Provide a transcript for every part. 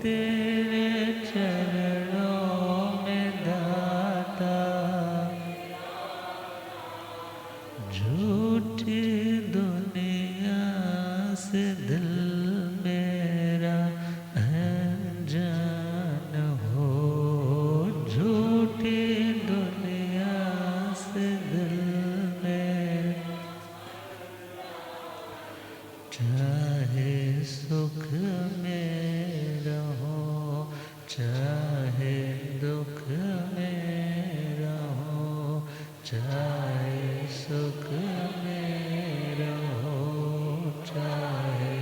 तेरे चरणों में दाता, झूठी दुनिया से दिल मेरा अनजान हो, झूठी दुनिया से दिल में, चाहे सुख में रहो चाहे दुख में रहो, चाहे सुख में रहो चाहे,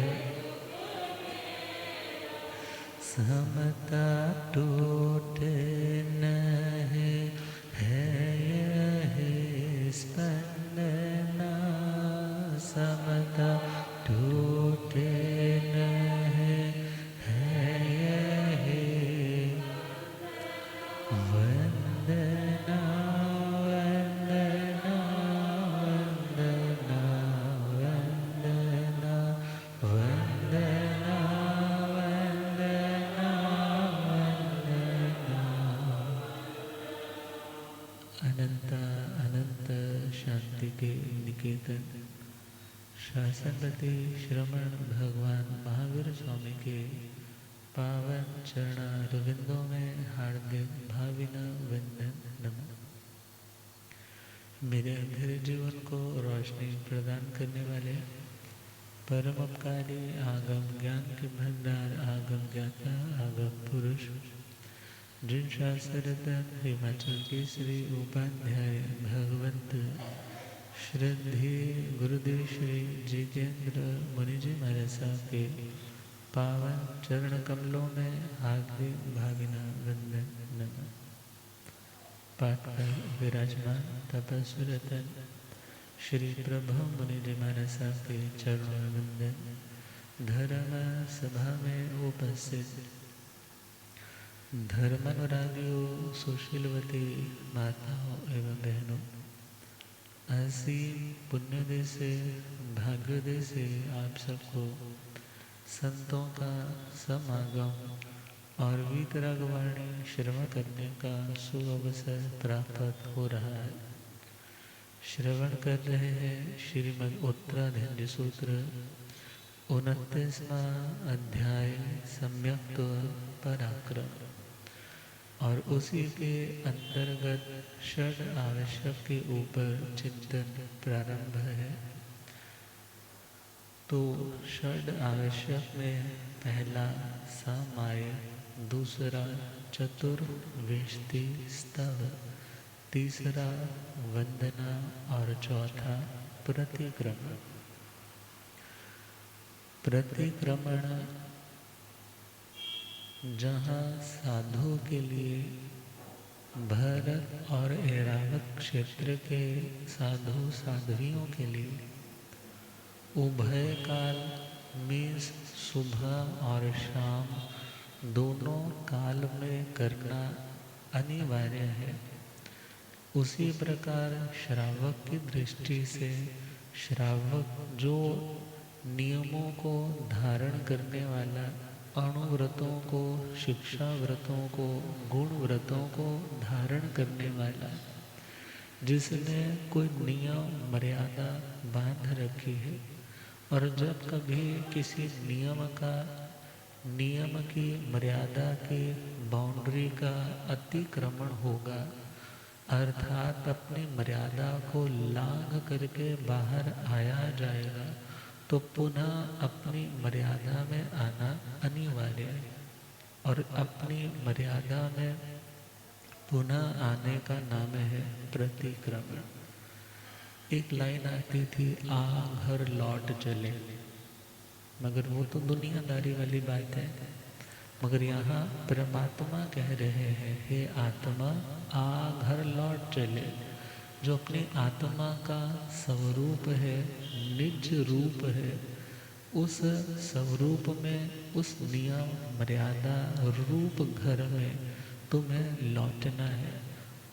समता टूटे नहीं है यही स्पंदना, समता टूटे नहीं है यही वंदना, वंदना, वंदना, वंदना, वंदना, वंदना, वंदना। अनंत अनंत शांति के निकेतन शासनपति श्रमण भगवान महावीर स्वामी के पावन चरणारविंदों में हार्दिक भावना वंदन नमः। मेरे अंधेरे जीवन को रोशनी प्रदान करने वाले परम उपकारी आगम ज्ञान के भंडार आगम ज्ञाता आगम पुरुष, जिन शास्त्ररत्न हिमाचल के श्री उपाध्याय भगवंत श्रद्धे गुरुदेव श्री जितेंद्र मुनि जी महाराज साहब के पावन चरण कमलों में हार्दिक भावना वंदन नमः। पाठ पर विराजमान तपस्वी रतन श्री प्रभु मुनि जी महाराज साहब के चरणों में वंदन। धर्म सभा में उपस्थित धर्मानुरागियों, सुशीलवती माताओं एवं बहनों, असीम पुण्योदय से भाग्योदय से आप सबको संतों का समागम और वीतरागवाणी श्रवण करने का सुअवसर प्राप्त हो रहा है। श्रवण कर रहे हैं श्रीमद् उत्तराधीन सूत्र 29वां अध्याय सम्यक्त पराक्रम, और उसी के अंतर्गत षड आवश्यक के ऊपर चिंतन प्रारंभ है। तो षड आवश्यक में पहला सामाय, दूसरा चतुर्वेष्टि स्तव, तीसरा वंदना और चौथा प्रतिक्रमण। प्रतिक्रमण जहाँ साधु के लिए भरत और ऐरावत क्षेत्र के साधु साध्वियों के लिए उभय काल में सुबह और शाम दोनों काल में करना अनिवार्य है, उसी प्रकार श्रावक की दृष्टि से श्रावक जो नियमों को धारण करने वाला अणुव्रतों को, शिक्षा व्रतों को, गुण व्रतों को धारण करने वाला, जिसने कोई नियम मर्यादा बांध रखी है, और जब कभी किसी नियम की मर्यादा की बाउंड्री का अतिक्रमण होगा, अर्थात अपनी मर्यादा को लांघ करके बाहर आया जाएगा, तो पुनः अपनी मर्यादा में आना अनिवार्य है। और अपनी मर्यादा में पुनः आने का नाम है प्रतिक्रमण। एक लाइन आती थी, आ घर लौट चले, मगर वो तो दुनियादारी वाली बात है। मगर यहाँ परमात्मा कह रहे हैं, हे आत्मा आ घर लौट चले। जो अपनी आत्मा का स्वरूप है, निज रूप है, उस स्वरूप में, उस नियम मर्यादा रूप घर में तुम्हें लौटना है,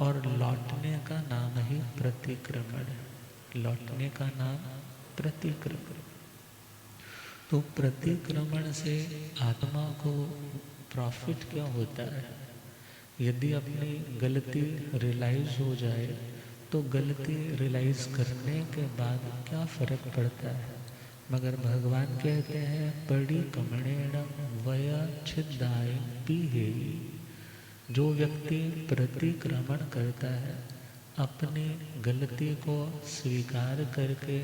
और लौटने का नाम ही प्रतिक्रमण है। लौटने का नाम प्रतिक्रमण। तो प्रतिक्रमण से आत्मा को प्रॉफिट क्या होता है? यदि अपनी गलती रियलाइज हो जाए तो गलती रियलाइज करने के बाद क्या फर्क पड़ता है? मगर भगवान कहते हैं पड़ी कमणेणम वय छिदाय पीहे। जो व्यक्ति प्रतिक्रमण करता है, अपनी गलती को स्वीकार करके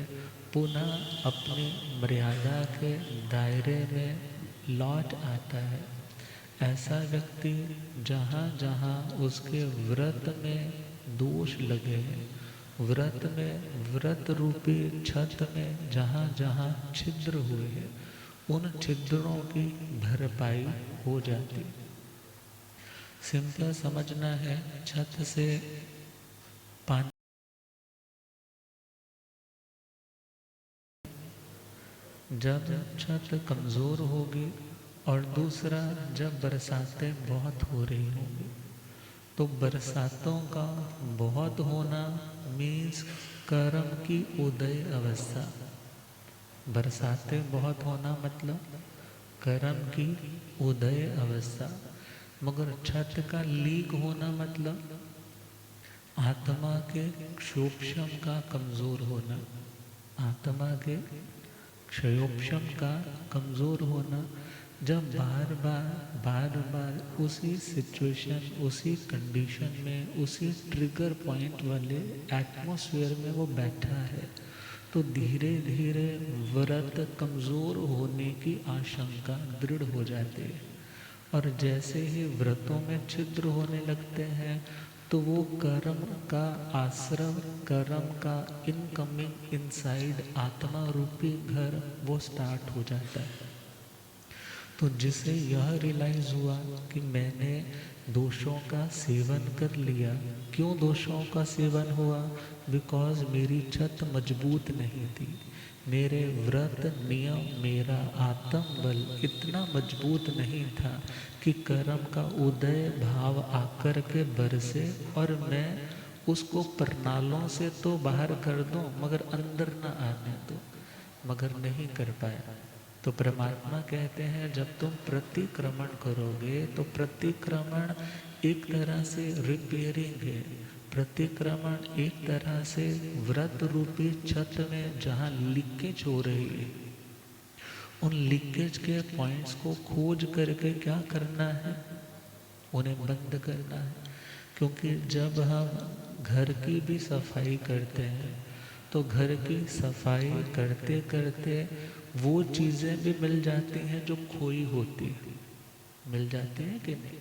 पुनः अपनी मर्यादा के दायरे में लौट आता है, ऐसा व्यक्ति जहाँ जहाँ उसके व्रत में दोष लगे हैं, व्रत में व्रत रूपी छत में जहाँ जहाँ छिद्र हुए हैं, उन छिद्रों की भरपाई हो जाती। सिंपल समझना है, छत से पानी जब छत कमज़ोर होगी और दूसरा जब बरसातें बहुत हो रही होंगी, तो बरसातों का बहुत होना मीन्स कर्म की उदय अवस्था। बरसातें बहुत होना मतलब कर्म की उदय अवस्था। मगर छत का लीक होना मतलब आत्मा के क्षोभशम का कमज़ोर होना। आत्मा के क्षयोपशम का कमज़ोर होना। जब बार बार उसी सिचुएशन, उसी कंडीशन में, उसी ट्रिगर पॉइंट वाले एटमॉस्फेयर में वो बैठा है, तो धीरे धीरे व्रत कमज़ोर होने की आशंका दृढ़ हो जाती है। और जैसे ही व्रतों में छिद्र होने लगते हैं, तो वो कर्म का आश्रम, कर्म का इनकमिंग इनसाइड आत्मा रूपी घर वो स्टार्ट हो जाता है। तो जिसे यह रियलाइज हुआ कि मैंने दोषों का सेवन कर लिया। क्यों दोषों का सेवन हुआ? बिकॉज मेरी छत मजबूत नहीं थी। मेरे व्रत नियम, मेरा आत्म बल इतना मजबूत नहीं था कि कर्म का उदय भाव आकर के बरसे और मैं उसको परनालों से तो बाहर कर दूं मगर अंदर न आने दूं, मगर नहीं कर पाया। तो परमात्मा कहते हैं जब तुम प्रतिक्रमण करोगे तो प्रतिक्रमण एक तरह से रिपेयरिंग है। प्रतिक्रमण एक तरह से व्रत रूपी छत में जहाँ लीकेज हो रही है, उन लीकेज के पॉइंट्स को खोज करके क्या करना है? उन्हें बंद करना है। क्योंकि जब हम घर की भी सफाई करते हैं तो घर की सफाई करते करते वो चीज़ें भी मिल जाती हैं जो खोई होती है। मिल जाती हैं कि नहीं?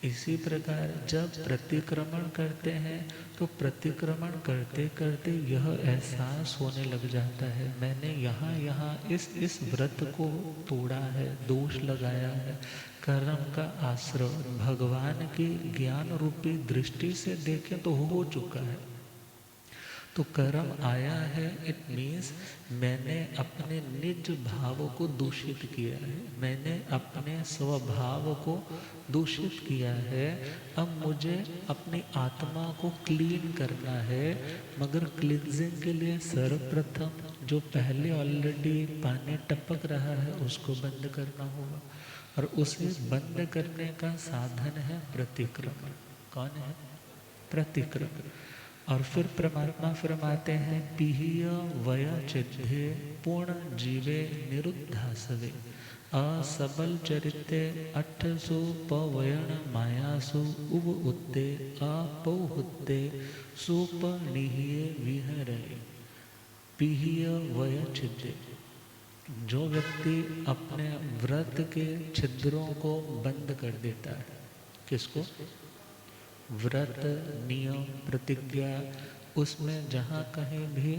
इसी प्रकार जब प्रतिक्रमण करते हैं तो प्रतिक्रमण करते करते यह एहसास होने लग जाता है मैंने यहाँ यहाँ इस व्रत को तोड़ा है, दोष लगाया है। कर्म का आश्रय भगवान की ज्ञान रूपी दृष्टि से देखें तो हो चुका है। तो कर्म आया है, इट मीन्स मैंने अपने निज भाव को दूषित किया है, मैंने अपने स्वभाव को दूषित किया है। अब मुझे अपनी आत्मा को क्लीन करना है। मगर क्लींजिंग के लिए सर्वप्रथम जो पहले ऑलरेडी पानी टपक रहा है उसको बंद करना होगा, और उसे बंद करने का साधन है प्रतिक्रमण। कौन है? प्रतिक्रमण। और फिर परमात्मा फरमाते हैं पीहिय वया चिद्धे पूर्ण जीवे निरुद्धासवे असबल चरिते अट्ठसु पवयण मायासु उव उत्ते अपौहुत्ते सुपनिहिये विहरे। पीहिय वया चिद्धे, जो व्यक्ति अपने व्रत के छिद्रों को बंद कर देता है। किसको? व्रत नियम प्रतिज्ञा, उसमें जहाँ कहीं भी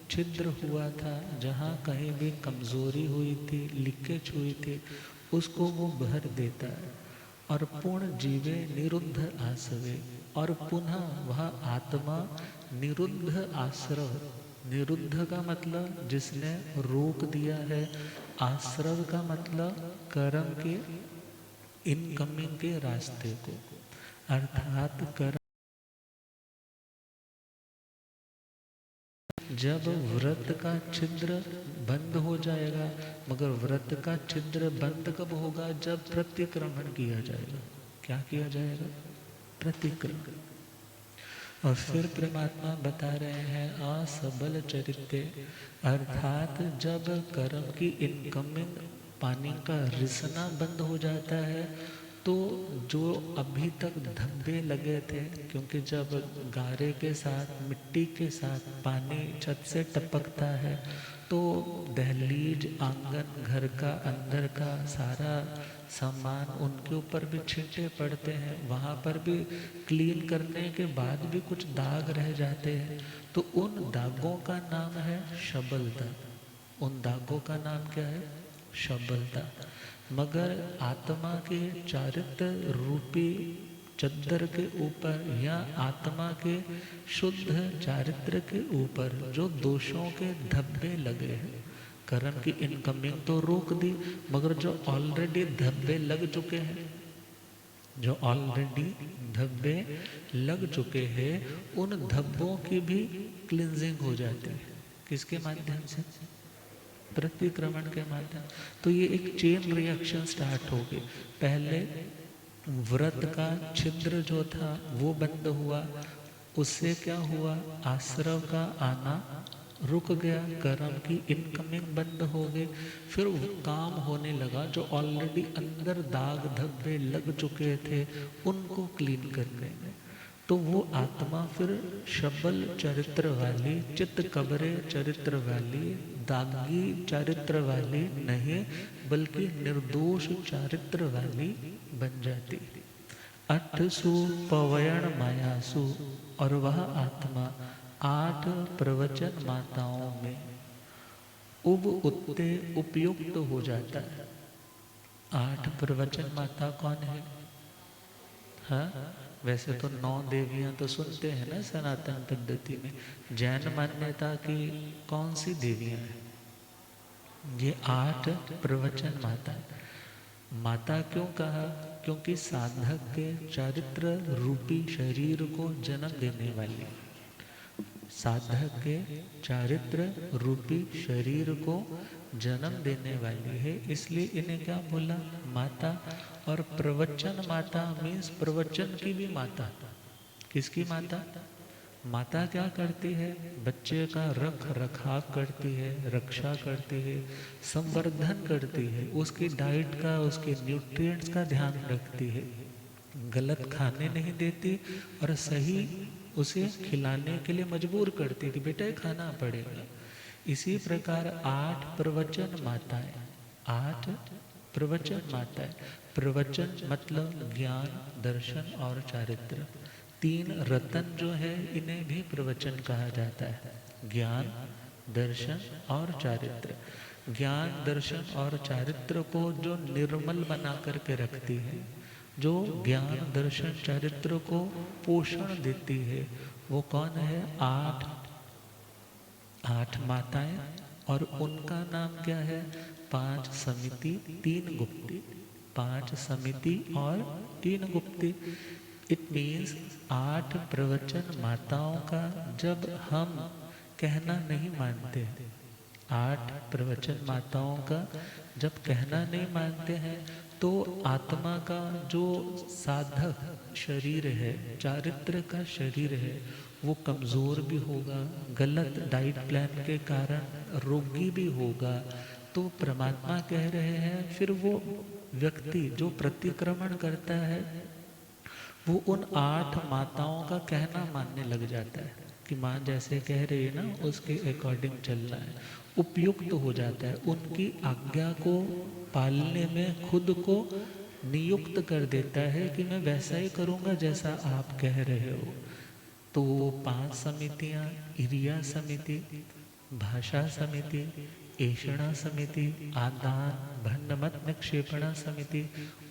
छिद्र हुआ था, जहाँ कहीं भी कमज़ोरी हुई थी, लीकेज हुई थी, उसको वो भर देता है। और पूर्ण जीवे निरुद्ध आसवे, और पुनः वह आत्मा निरुद्ध आश्रव। निरुद्ध का मतलब जिसने रोक दिया है, आश्रव का मतलब कर्म के इनकमिंग के रास्ते को, अर्थात कर्म जब व्रत का छिद्र बंद हो जाएगा, मगर व्रत का छिद्र बंद कब होगा? जब प्रतिक्रमण किया जाएगा। क्या किया जाएगा? प्रतिक्रमण। और फिर परमात्मा बता रहे हैं असबल चरित्र, अर्थात जब कर्म की इनकमिंग पानी का रिसना बंद हो जाता है, तो जो अभी तक धब्बे लगे थे, क्योंकि जब गारे के साथ मिट्टी के साथ पानी छत से टपकता है तो दहलीज, आंगन, घर का अंदर का सारा सामान उनके ऊपर भी छींटे पड़ते हैं, वहाँ पर भी क्लीन करने के बाद भी कुछ दाग रह जाते हैं, तो उन दागों का नाम है शबलता। उन दागों का नाम क्या है? शबलता। मगर आत्मा के चारित्र रूपी चद्दर के ऊपर या आत्मा के शुद्ध चारित्र के ऊपर जो दोषों के धब्बे लगे हैं, कर्म की इनकमिंग तो रोक दी, मगर जो ऑलरेडी धब्बे लग चुके हैं, जो ऑलरेडी धब्बे लग चुके हैं, उन धब्बों की भी क्लिंजिंग हो जाती है। किसके माध्यम से? प्रतिक्रमण के माध्यम। तो ये एक चेन रिएक्शन स्टार्ट हो गई। पहले व्रत का छिद्र जो था वो बंद हुआ, उससे क्या हुआ? आश्रव का आना रुक गया, कर्म की इनकमिंग बंद हो गई। फिर वो काम होने लगा जो ऑलरेडी अंदर दाग धब्बे लग चुके थे उनको क्लीन करने में। तो वो आत्मा फिर शबल चरित्र वाली, चित्त कबरे चरित्र वाली, दागी चरित्र वाली नहीं, बल्कि निर्दोष चरित्र वाली बन जाती। अठसु पवयण मायासु, और वह आत्मा 8 प्रवचन माताओं में उब उत्ते उपयुक्त हो जाता है। 8 प्रवचन माता कौन है? हाँ, वैसे तो 9 देवियां तो सुनते हैं ना सनातन पद्धति में। जैन मान्यता की कौन सी देवियां हैं? ये 8 प्रवचन माता। माता क्यों कहा? क्योंकि साधक के चारित्र रूपी शरीर को जन्म देने वाली, साधक के चारित्र रूपी शरीर को जन्म देने वाली है, इसलिए इन्हें क्या बोला? माता। और प्रवचन माता मीन्स प्रवचन की भी माता। किसकी माता? माता क्या करती है? बच्चे का रख रखाव करती है, रक्षा करती है, संवर्धन करती है, उसकी डाइट का, उसके न्यूट्रिएंट्स का ध्यान रखती है, गलत खाने नहीं देती और सही उसे खिलाने के लिए मजबूर करती कि बेटा खाना पड़ेगा। इसी प्रकार 8 प्रवचन माताएं, 8 प्रवचन माताएं। प्रवचन मतलब ज्ञान, दर्शन और चारित्र। 3 रतन जो है इन्हें भी प्रवचन कहा जाता है, ज्ञान, दर्शन और चारित्र। ज्ञान, दर्शन और चारित्र को जो निर्मल बना करके रखती है, जो ज्ञान, दर्शन, चारित्र को पोषण देती है, वो कौन है? 8 माताएं। और उनका नाम क्या है? 5 समिति 3 गुप्ती। 5 समिति और 3 गुप्ती। इट मीन्स 8 प्रवचन माताओं का जब हम कहना नहीं मानते, 8 प्रवचन माताओं का जब कहना नहीं मानते हैं, तो आत्मा का जो साधक शरीर है, चारित्र का शरीर है, वो कमज़ोर भी होगा, गलत डाइट प्लान के कारण रोगी भी होगा। तो परमात्मा कह रहे हैं फिर वो व्यक्ति जो प्रतिक्रमण करता है, वो उन 8 माताओं का कहना मानने लग जाता है कि माँ जैसे कह रही है ना उसके अकॉर्डिंग चलना है, उपयुक्त हो जाता है, उनकी आज्ञा को पालने में खुद को नियुक्त कर देता है कि मैं वैसा ही करूँगा जैसा आप कह रहे हो। तो 5 समितियाँ, इरिया समिति, भाषा समिति, ऐषणा समिति, आदान भन्नमत निक्षेपणा समिति,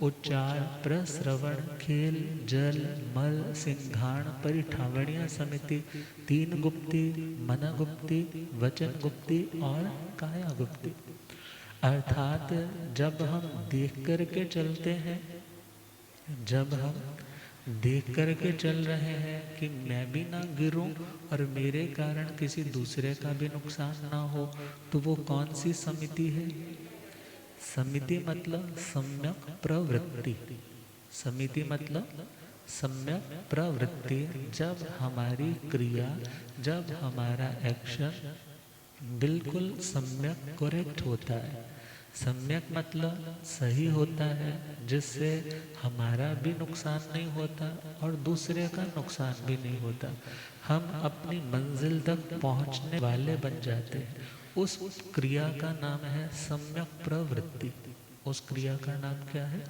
उच्चार, प्रश्रवण, खेल, जल, मल, सिंघाण, परिठावणिया समिति, 3 गुप्ती, मन गुप्ती, वचन गुप्ती और काया गुप्ती। अर्थात जब हम देख कर के चलते हैं, जब हम देख करके चल रहे हैं कि मैं भी ना गिरूं और मेरे कारण किसी दूसरे का भी नुकसान ना हो, तो वो कौन सी समिति है? समिति मतलब सम्यक प्रवृत्ति। समिति मतलब सम्यक प्रवृत्ति। जब हमारी क्रिया, जब हमारा एक्शन बिल्कुल सम्यक करेक्ट होता है, सम्यक मतलब सही होता है, जिससे हमारा भी नुकसान नहीं होता और दूसरे का नुकसान भी नहीं होता, हम अपनी मंजिल तक पहुंचने वाले बन जाते हैं। उस क्रिया का नाम है सम्यक प्रवृत्ति। उस क्रिया का नाम क्या है?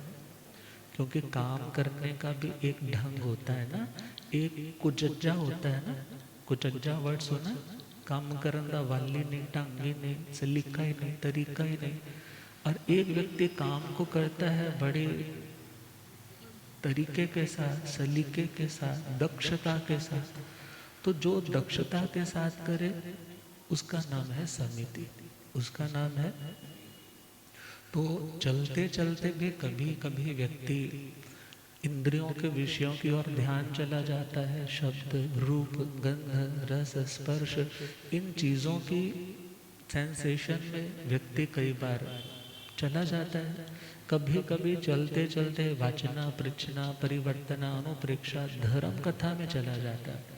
क्योंकि काम करने का भी एक ढंग होता है ना, एक कुचज्जा होता है ना। कुचज्जा वर्ड सुना? काम करन दा वाली नहीं, ढंग ही नहीं, सलीका ही नहीं, तरीका ही नहीं। और एक व्यक्ति काम को करता है बड़े तरीके के साथ, सलीके के साथ, दक्षता के साथ, तो जो दक्षता के साथ करे उसका नाम है समिति, उसका नाम है। तो चलते चलते भी कभी कभी व्यक्ति इंद्रियों के विषयों की ओर ध्यान चला जाता है। शब्द, रूप, गंध, रस, स्पर्श, इन चीज़ों की सेंसेशन में व्यक्ति कई बार चला जाता है। कभी कभी चलते चलते वाचना, पृच्छना, परिवर्तना, अनुप्रेक्षा, धर्म कथा में चला जाता है।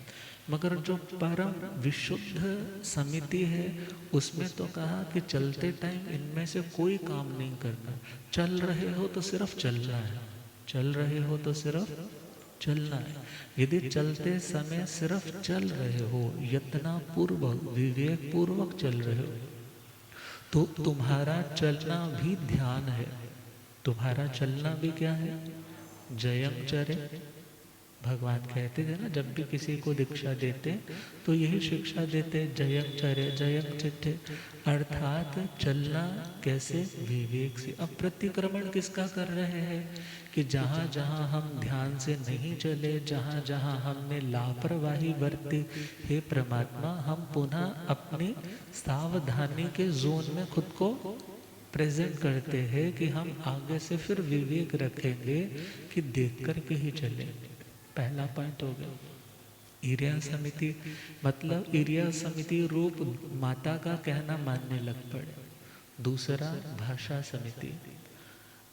मगर जो परम विशुद्ध समिति है, उसमें तो कहा कि चलते टाइम इनमें से कोई काम नहीं करना। चल रहे हो तो सिर्फ चलना है, चल रहे हो तो सिर्फ चलना है। यदि चलते समय सिर्फ चल रहे हो, यत्ना पूर्वक, विवेक पूर्वक चल रहे हो, तो तुम्हारा चलना भी ध्यान है। तुम्हारा चलना भी क्या है? जयम चरे। भगवान कहते थे ना, जब भी किसी को दीक्षा देते तो यही शिक्षा देते, जयम चरे जयम चिट्ठे। अर्थात चलना कैसे? विवेक से। अब प्रतिक्रमण किसका कर रहे हैं? कि जहाँ जहाँ हम ध्यान से नहीं चले, जहाँ जहाँ हमने लापरवाही बरती, हे परमात्मा, हम पुनः अपनी सावधानी के जोन में खुद को प्रेजेंट करते हैं कि हम आगे से फिर विवेक रखेंगे कि देख कर के ही चले। पहला पॉइंट हो गया। इरिया समिति मतलब इरिया समिति रूप माता का कहना मानने लग पड़े। दूसरा भाषा समिति।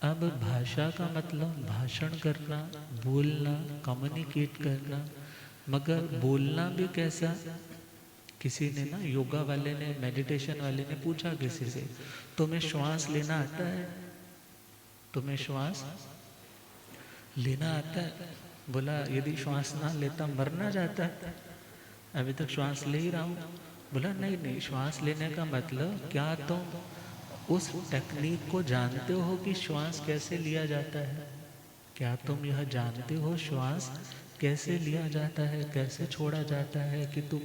अब भाषा का मतलब भाषण करना, बोलना, कम्युनिकेट करना। मगर बोलना भी कैसा? किसी ने ना, योगा वाले ने, मेडिटेशन वाले ने पूछा किसी से, तुम्हें श्वास लेना आता है? तुम्हें श्वास लेना आता है? बोला यदि श्वास ना लेता मरना जाता है, अभी तक श्वास ले ही रहा हूँ। बोला नहीं नहीं, श्वास लेने का मतलब क्या तुम उस टेक्निक को जानते हो कि श्वास कैसे लिया जाता है? क्या तुम यह जानते हो श्वास कैसे लिया जाता है, कैसे छोड़ा जाता है? कि तुम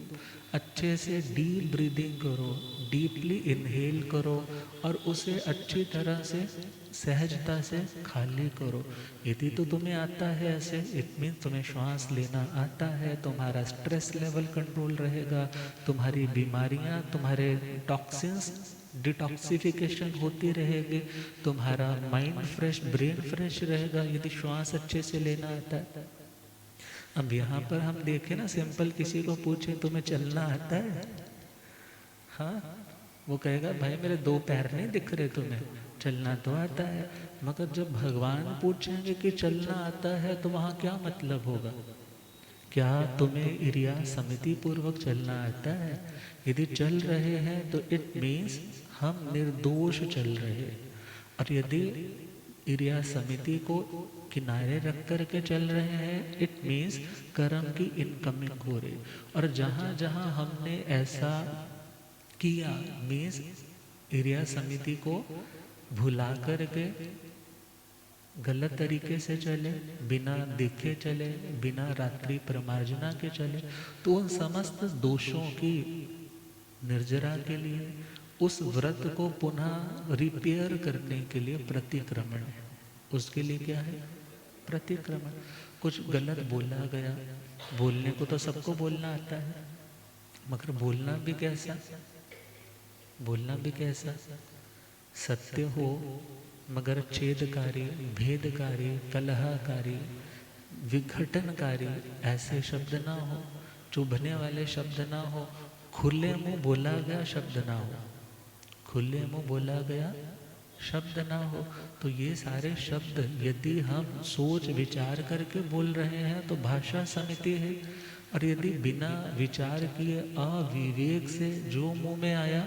अच्छे से डीप ब्रीदिंग करो, डीपली इनहेल करो और उसे अच्छी तरह से सहजता से खाली करो। यदि तो तुम्हें आता है ऐसे, इट मीन तुम्हें श्वास लेना आता है, तुम्हारा स्ट्रेस लेवल कंट्रोल रहेगा, तुम्हारी बीमारियां, तुम्हारे टॉक्सिन्स डिटॉक्सिफिकेशन होती रहेगी, तुम्हारा माइंड फ्रेश, ब्रेन फ्रेश रहेगा यदि श्वास अच्छे से लेना आता है। अब यहाँ पर हम देखें ना, सिंपल किसी को पूछे तुम्हें चलना आता है? हाँ, वो कहेगा भाई मेरे दो पैर नहीं दिख रहे तुम्हें, चलना तो आता है। मगर जब भगवान पूछेंगे कि चलना आता है तो वहाँ क्या मतलब होगा? क्या तुम्हें इरिया समिति पूर्वक चलना आता है? यदि चल रहे हैं तो इट मीन्स हम निर्दोष चल रहे हैं। और यदि इरिया समिति को किनारे रख कर के चल रहे हैं, इट मीन्स कर्म की इनकमिंग हो रही। और जहाँ जहाँ हमने ऐसा किया, मीन्स इरिया समिति को भुला कर के गलत तरीके से चले, बिना देखे चले, बिना रात्रि प्रमार्जना के चले, तो उन समस्त दोषों की निर्जरा के लिए, उस व्रत को पुनः रिपेयर करने के लिए प्रतिक्रमण है। उसके लिए क्या है? प्रतिक्रमण। कुछ गलत बोला गया, बोलने को तो सबको बोलना आता है, मगर बोलना भी कैसा? बोलना भी कैसा? सत्य हो मगर छेदकारी, भेदकारी, कलहकारी, विघटनकारी ऐसे शब्द ना हो, चुभने वाले शब्द ना हो, खुले मुंह बोला गया शब्द ना हो, खुले मुंह बोला गया शब्द ना हो। तो ये सारे शब्द यदि हम सोच विचार करके बोल रहे हैं तो भाषा समिति है, और यदि बिना विचार किए अविवेक से जो मुंह में आया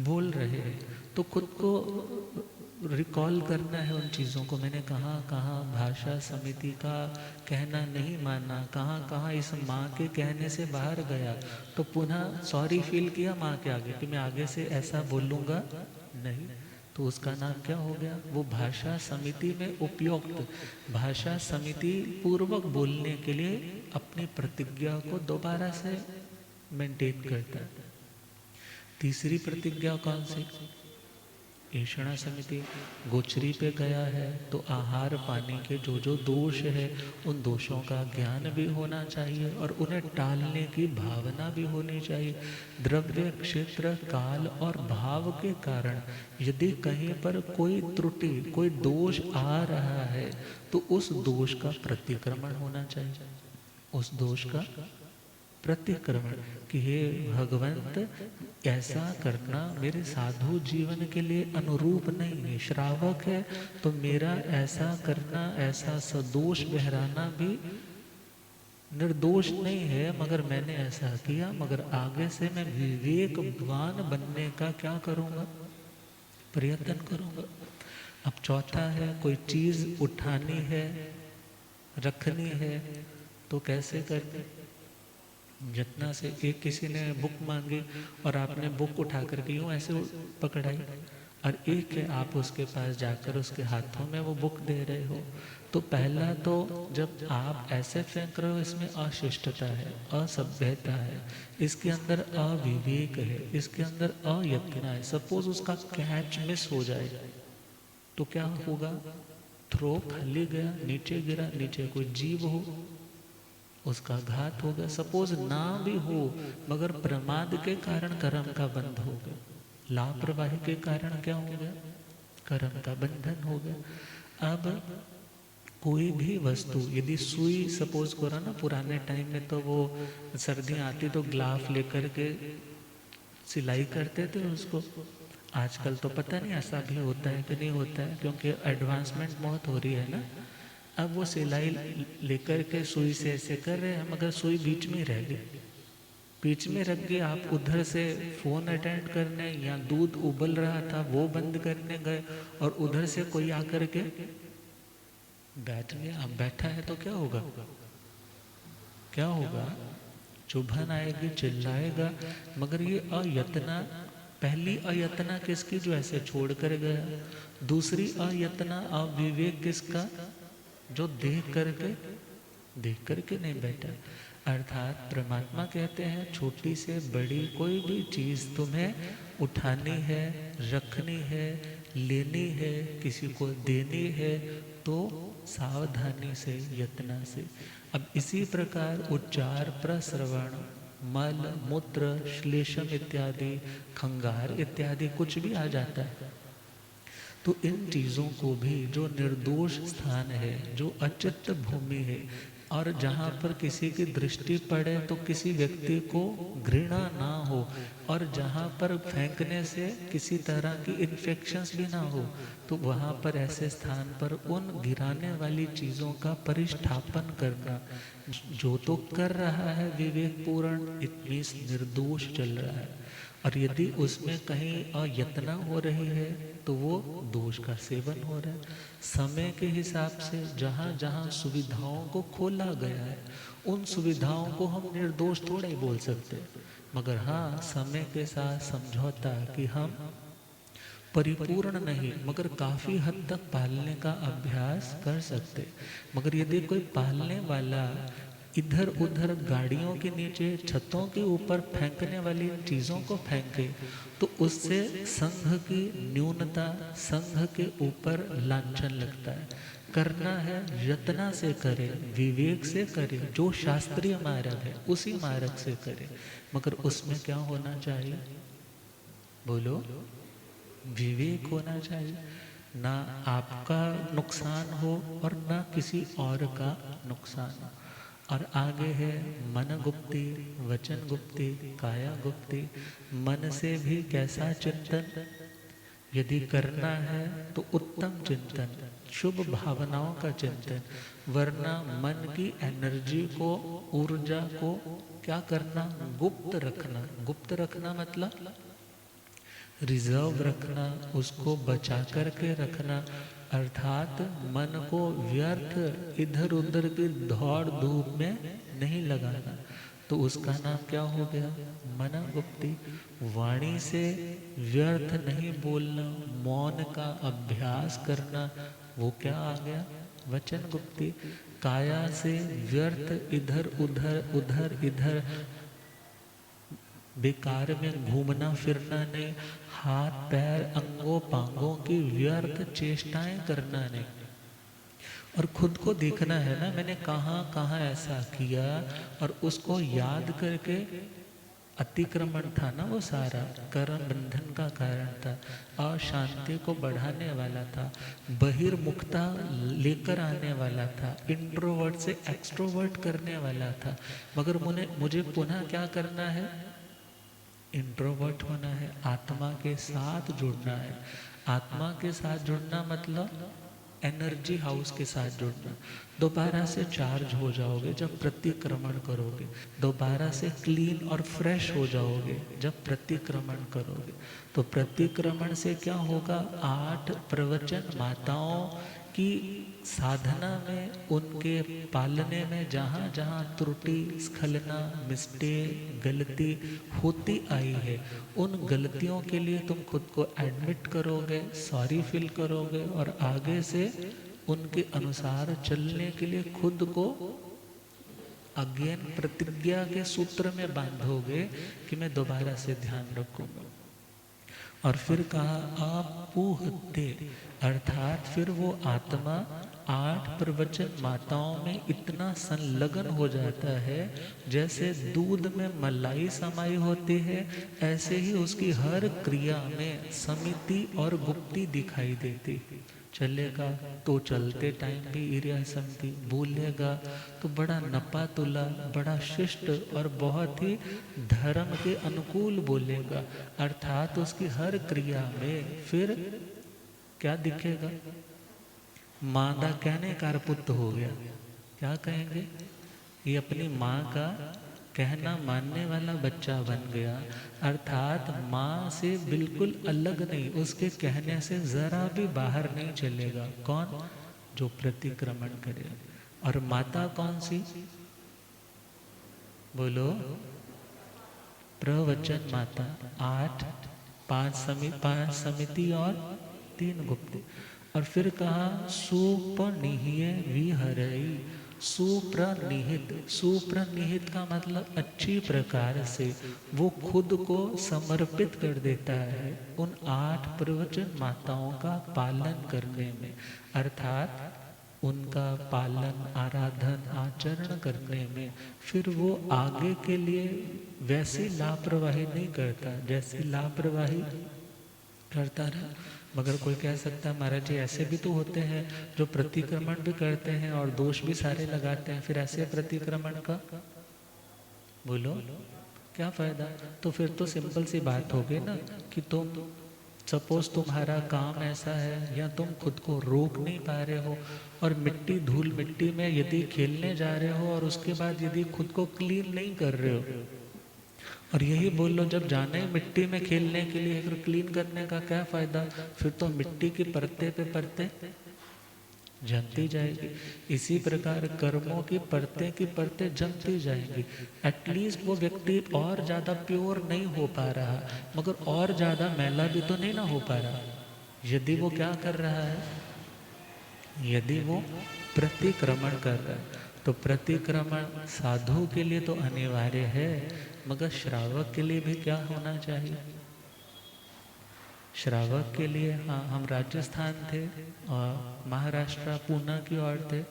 बोल रहे हैं, तो खुद को रिकॉल करना है उन चीज़ों को। मैंने कहाँ कहाँ भाषा समिति का कहना नहीं माना, कहाँ कहाँ इस माँ के कहने से बाहर गया, तो पुनः सॉरी फील किया माँ के आगे कि मैं आगे से ऐसा बोलूँगा नहीं, तो उसका नाम क्या हो गया? वो भाषा समिति में उपयुक्त, भाषा समिति पूर्वक बोलने के लिए अपनी प्रतिज्ञा को दोबारा से मेंटेन करता है। तीसरी प्रतिज्ञा कौन सी? ऐषणा समिति गोचरी पे गया है तो आहार पानी के जो जो दोष है उन दोषों का ज्ञान भी होना चाहिए और उन्हें टालने की भावना भी होनी चाहिए। द्रव्य, क्षेत्र, काल और भाव के कारण यदि कहीं पर कोई त्रुटि, कोई दोष आ रहा है तो उस दोष का प्रतिक्रमण होना चाहिए, उस दोष का प्रतिक्रमण कि हे भगवंत ऐसा करना मेरे साधु जीवन के लिए अनुरूप नहीं है, श्रावक है तो मेरा ऐसा करना, ऐसा सदोष बहराना भी निर्दोष नहीं है, मगर मैंने ऐसा किया, मगर आगे से मैं विवेकवान बनने का क्या करूँगा? प्रयत्न करूँगा। अब चौथा है, कोई चीज़ उठानी है, रखनी है, तो कैसे करते? जितना से एक किसी ने बुक मांगी और आपने बुक उठा कर यूँ ऐसे पकड़ाई, और एक है आप उसके पास जाकर उसके हाथों में वो बुक दे रहे हो, तो पहला तो जब आप ऐसे फेंक रहे हो इसमें अशिष्टता है, असभ्यता है, इसके अंदर अविवेक है, इसके अंदर अयत्न है। सपोज उसका कैच मिस हो जाए तो क्या होगा? थ्रो खाली गया, नीचे गिरा, नीचे कोई जीव हो उसका घात हो गया। सपोज ना भी हो मगर प्रमाद के कारण कर्म का बंध हो गया, लापरवाही के कारण क्या हो गया? कर्म का बंधन हो गया। अब कोई भी वस्तु, यदि सुई सपोज करो ना, पुराने टाइम में तो वो सर्दियाँ आती तो ग्लाफ लेकर के सिलाई करते थे उसको, आजकल तो पता नहीं ऐसा भी होता है कि नहीं होता है, क्योंकि एडवांसमेंट बहुत हो रही है ना। अब वो सिलाई लेकर के सुई से ऐसे कर रहे हैं, मगर सुई बीच में रह गई, बीच में रख गई। आप उधर से फोन अटेंड करने या दूध उबल रहा था वो बंद करने गए और उधर से कोई आकर के बैठ गया। अब बैठा है तो क्या होगा? क्या होगा? चुभन आएगी, चिल्लाएगा। मगर ये अयतना, पहली अयतना किसकी? जो ऐसे छोड़ कर गया। दूसरी अयतना अविवेक किसका? जो देख करके नहीं बैठा। अर्थात परमात्मा कहते हैं छोटी से बड़ी कोई भी चीज़ तुम्हें उठानी है, रखनी है, लेनी है, किसी को देनी है तो सावधानी से, यत्न से। अब इसी प्रकार उच्चार, प्रश्रवण, मल, मूत्र, श्लेषम इत्यादि, खंगार इत्यादि कुछ भी आ जाता है, तो इन चीज़ों को भी, जो निर्दोष स्थान है, जो अचित्त भूमि है, और जहाँ पर किसी की दृष्टि पड़े तो किसी व्यक्ति को घृणा ना हो, और जहाँ पर फेंकने से किसी तरह की इन्फेक्शंस भी ना हो, तो वहाँ पर ऐसे स्थान पर उन गिराने वाली चीज़ों का परिष्ठापन करना। जो तो कर रहा है विवेकपूर्ण, इतनी निर्दोष चल रहा है, और यदि उसमें कहीं अयत्न हो रही है तो वो दोष का सेवन हो रहा है। समय के हिसाब से जहाँ जहाँ सुविधाओं को खोला गया है उन सुविधाओं को हम निर्दोष थोड़ा ही बोल सकते, मगर हाँ समय के साथ समझौता कि हम परिपूर्ण नहीं मगर काफ़ी हद तक पालने का अभ्यास कर सकते। मगर यदि कोई पालने वाला इधर उधर गाड़ियों के नीचे, छतों के ऊपर फेंकने वाली चीज़ों को फेंके तो उससे संघ की न्यूनता, संघ के ऊपर लांछन लगता है। करना है यत्न से करे, विवेक से करे, जो शास्त्रीय मार्ग है उसी मार्ग से करे, मगर उसमें क्या होना चाहिए? बोलो, विवेक होना चाहिए। ना आपका नुकसान हो और न किसी और का नुकसान हो। और आगे है मन गुप्ति, वचन गुप्ति, काया गुप्ति। मन से भी कैसा चिंतन यदि करना है तो उत्तम चिंतन, शुभ भावनाओं का चिंतन, वरना मन की एनर्जी को, ऊर्जा को क्या करना, गुप्त रखना। गुप्त रखना मतलब रिजर्व रखना, उसको बचा करके रखना, अर्थात मन को व्यर्थ इधर उधर की दौड़ धूप में नहीं लगाना। तो उसका नाम क्या हो गया, मन गुप्ति। वाणी से व्यर्थ नहीं बोलना, मौन का अभ्यास करना, वो क्या आ गया, वचन गुप्ति। काया से व्यर्थ इधर उधर उधर इधर बेकार में घूमना फिरना नहीं, हाथ पैर अंगों पांगों की व्यर्थ चेष्टाएं करना नहीं। और खुद को देखना है ना, मैंने कहाँ कहाँ ऐसा किया, और उसको याद करके, अतिक्रमण था ना वो सारा, कर्म बंधन का कारण था, अशांति को बढ़ाने वाला था, बहिर्मुखता लेकर आने वाला था, इंट्रोवर्ट से एक्सट्रोवर्ट करने वाला था। मगर मुझे पुनः क्या करना है, इंट्रोवर्ट होना है, आत्मा के साथ जुड़ना है। आत्मा के साथ जुड़ना मतलब एनर्जी हाउस के साथ जुड़ना। दोबारा से चार्ज हो जाओगे जब प्रतिक्रमण करोगे, दोबारा से क्लीन और फ्रेश हो जाओगे जब प्रतिक्रमण करोगे। तो प्रतिक्रमण से क्या होगा, 8 प्रवचन माताओं की साधना में, उनके पालने में जहाँ जहाँ त्रुटि, स्खलना, मिस्टेक, गलती होती आई है, उन गलतियों के लिए तुम खुद को एडमिट करोगे, सॉरी फील करोगे, और आगे से उनके अनुसार चलने के लिए खुद को अगेन प्रतिज्ञा के सूत्र में बांधोगे कि मैं दोबारा से ध्यान रखूंगा। और फिर कहा आपूहते, अर्थात फिर वो आत्मा 8 प्रवचन माताओं में इतना संलग्न हो जाता है, जैसे दूध में मलाई समाई होती है, ऐसे ही उसकी हर क्रिया में समिति और गुप्ति दिखाई देती। चलेगा तो चलते टाइम भी ईर्ष्या समती, बोलेगा तो बड़ा नपा तुला, बड़ा शिष्ट और बहुत ही धर्म के अनुकूल बोलेगा, अर्थात उसकी हर क्रिया में फिर क्या दिखेगा, मादा कहने का पुत्र हो गया। क्या कहेंगे, ये अपनी माँ का कहना मानने वाला बच्चा बन गया, अर्थात माँ से बिल्कुल अलग नहीं, उसके कहने से जरा भी बाहर नहीं चलेगा। कौन, जो प्रतिक्रमण करे। और माता कौन सी, बोलो, प्रवचन माता। 8, 5 समिति और 3 गुप्त। और फिर कहा सुपनिह्य विहरई, सुप्रनिहित। सुप्रनिहित का मतलब अच्छी प्रकार से वो खुद को समर्पित कर देता है उन 8 प्रवचन माताओं का पालन करने में, अर्थात उनका पालन, आराधन, आचरण करने में। फिर वो आगे के लिए वैसी लापरवाही नहीं करता जैसी लापरवाही करता रहा। मगर कोई कह सकता है महाराज जी ऐसे भी तो होते हैं जो प्रतिक्रमण भी करते हैं और दोष भी सारे लगाते हैं, फिर ऐसे प्रतिक्रमण का बोलो क्या फायदा। तो फिर तो सिंपल सी बात हो गई ना कि तुम सपोज तुम्हारा काम ऐसा है या तुम खुद को रोक नहीं पा रहे हो और मिट्टी धूल मिट्टी में यदि खेलने जा रहे हो और उसके बाद यदि खुद को क्लीन नहीं कर रहे हो, और यही बोल लो जब जाना ही मिट्टी में खेलने के लिए फिर क्लीन करने का क्या फायदा, फिर तो मिट्टी की परते पे परते जमती जाएगी। इसी प्रकार कर्मों की परतें जमती जाएंगी। एटलीस्ट वो व्यक्ति और ज़्यादा प्योर नहीं हो पा रहा मगर और ज़्यादा मैला भी तो नहीं ना हो पा रहा, यदि वो क्या कर रहा है, यदि वो प्रतिक्रमण कर रहा है। तो प्रतिक्रमण साधु के लिए तो अनिवार्य है, मगर श्रावक के लिए भी क्या होना चाहिए। श्रावक के लिए, हाँ हम राजस्थान थे और महाराष्ट्र पूना की ओर थे,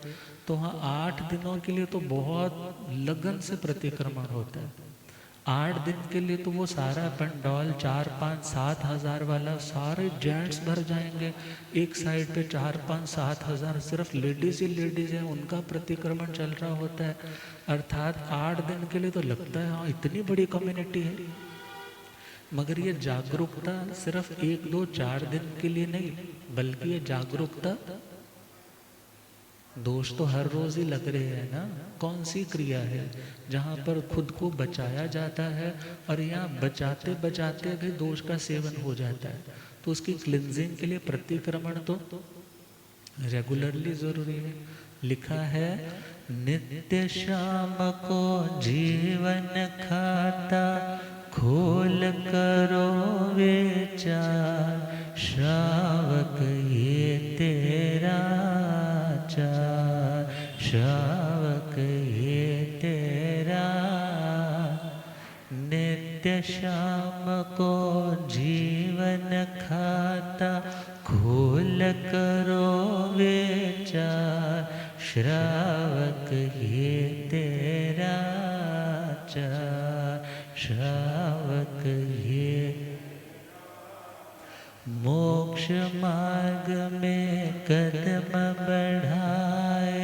तो वहाँ 8 दिनों के लिए तो बहुत लगन से प्रतिक्रमण होता है। 8 दिन के लिए तो वो सारा पंडॉल 4, 5, 7 हज़ार वाला सारे जेंट्स भर जाएंगे। एक साइड पे 4, 5, 7 हज़ार सिर्फ लेडीज ही लेडीज हैं, उनका प्रतिक्रमण चल रहा होता है। अर्थात 8 दिन के लिए तो लगता है हाँ इतनी बड़ी कम्युनिटी है। मगर ये जागरूकता सिर्फ 1, 2, 4 दिन के लिए नहीं, बल्कि ये जागरूकता, दोष तो हर रोज ही लग रहे हैं ना। कौन सी क्रिया है जहाँ पर खुद को बचाया जाता है और यहाँ बचाते बचाते भी दोष का सेवन हो जाता है। तो उसकी क्लिनजिंग के लिए प्रतिक्रमण तो रेगुलरली जरूरी है। लिखा है नित्य शाम को जीवन खाता, खोल करो विचार, श्रावक ये तेरा चार, श्रावक ये तेरा। नित्य शाम को जीवन खाता, खोल करो विचार, श्रावक ये तेरा चार, श्रावक ये। मोक्ष मार्ग में कदम बढ़ाए,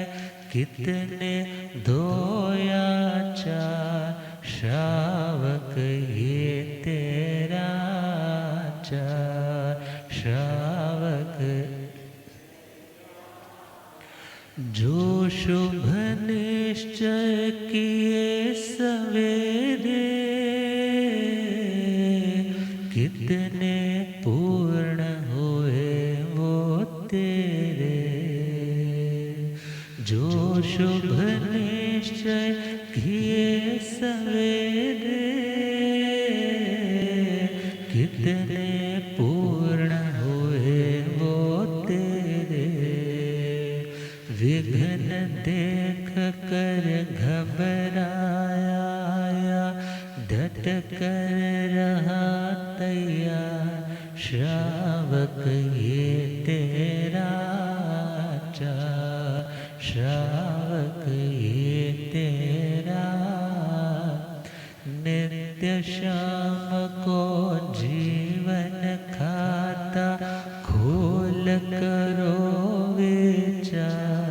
कितने धोया चार, श्रावक ये तेरा चार, श्रावक। जो शुभ निश्चय किए सवेरे, कितने पूर्ण हुए वो तेरे। जो शुभ निश्चय किए सवेरे, कितने पूर्ण हुए वो तेरे। विघ्न देख कर घबराया, डट कर रहा तैयार, श्रावक ये तेरा चार, श्रावक ये तेरा। नित्य शाम को जीवन खाता, खोल करो विचार,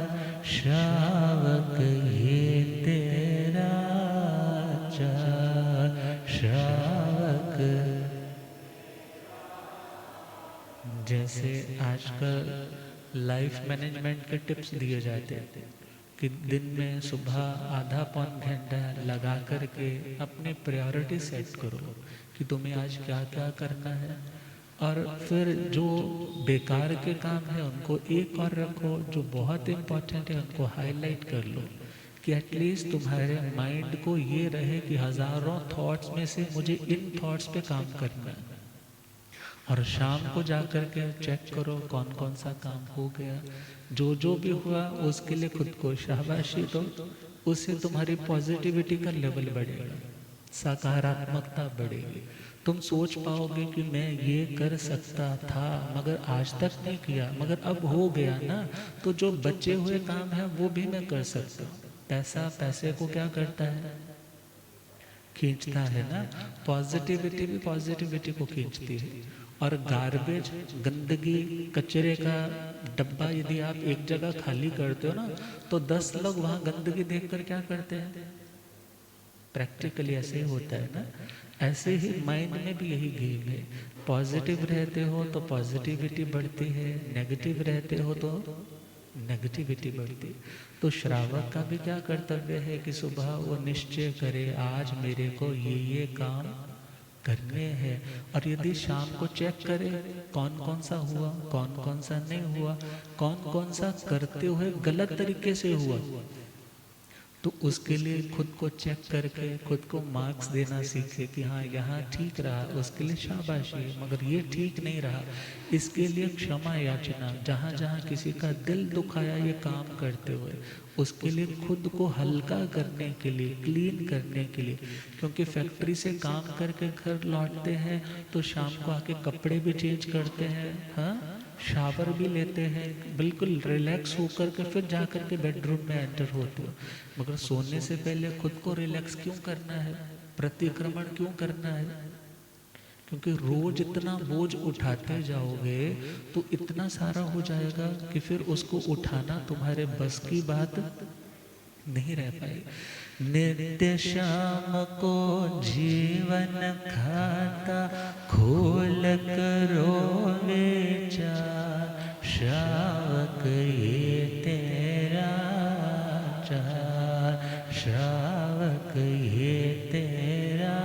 श्रावक ये तेरा चार, श्रावक। जैसे आजकल लाइफ मैनेजमेंट के टिप्स दिए जाते हैं कि दिन में सुबह आधा पौन घंटा लगा करके अपनी प्रायोरिटी सेट करो कि तुम्हें आज क्या क्या करना है, और फिर जो बेकार के काम है उनको एक और रखो, जो बहुत इम्पोर्टेंट है उनको हाईलाइट कर लो कि एटलीस्ट तुम्हारे माइंड को ये रहे कि हजारों थॉट्स में से मुझे इन थॉट्स पे काम करना है। और शाम को जाकर के चेक करो कौन कौन सा काम हो गया, जो भी हुआ उसके लिए खुद को शाबाशी दो। उससे तुम्हारी पॉजिटिविटी का लेवल बढ़ेगा, सकारात्मकता बढ़ेगी। तुम सोच पाओगे कि मैं ये कर सकता था मगर आज तक नहीं किया, मगर अब हो गया ना, तो जो बचे हुए काम है वो भी मैं कर सकता हूँ। पैसा पैसे को क्या करता है, खींचता है ना। पॉजिटिविटी भी पॉजिटिविटी को खींचती है। और गार्बेज, गंदगी, कचरे का डब्बा यदि आप एक जगह खाली करते हो ना, तो 10 लोग वहां गंदगी देखकर क्या करते हैं, प्रैक्टिकली ऐसे ही होता है ना। ऐसे ही माइंड में भी यही गेम है। पॉजिटिव रहते हो तो पॉजिटिविटी बढ़ती है, नेगेटिव रहते हो तो नेगेटिविटी बढ़ती। तो श्रावक का भी क्या कर्तव्य है कि सुबह वो निश्चय करे आज मेरे को ये काम करने हैं, और यदि शाम को चेक करे कौन कौन सा हुआ, कौन कौन सा नहीं हुआ, कौन कौन सा करते हुए गलत तरीके से हुआ, तो उसके लिए खुद को चेक करके खुद को मार्क्स देना सीखे कि हाँ यहाँ ठीक रहा, उसके लिए शाबाशी, मगर ये ठीक नहीं रहा, इसके लिए क्षमा याचना। जहाँ जहाँ किसी का दिल दुखाया ये काम करते हुए, उसके लिए खुद को हल्का करने के लिए, क्लीन करने के लिए, क्योंकि फैक्ट्री से काम करके घर लौटते हैं तो शाम को आके कपड़े भी चेंज करते हैं, हाँ शावर भी लेते हैं, बिल्कुल रिलैक्स होकर के फिर जा कर के बेडरूम में एंटर होते हो। मगर सोने से पहले खुद को रिलैक्स क्यों करना है, प्रतिक्रमण क्यों करना है? क्योंकि रोज इतना बोझ उठाते जाओगे तो इतना सारा हो जाएगा कि फिर उसको उठाना तुम्हारे बस की बात नहीं रह पाएगी। नित्य शाम को जीवन खाता खोल करो विचार, श्रावक ये तेरा चार, श्रावक ये तेरा।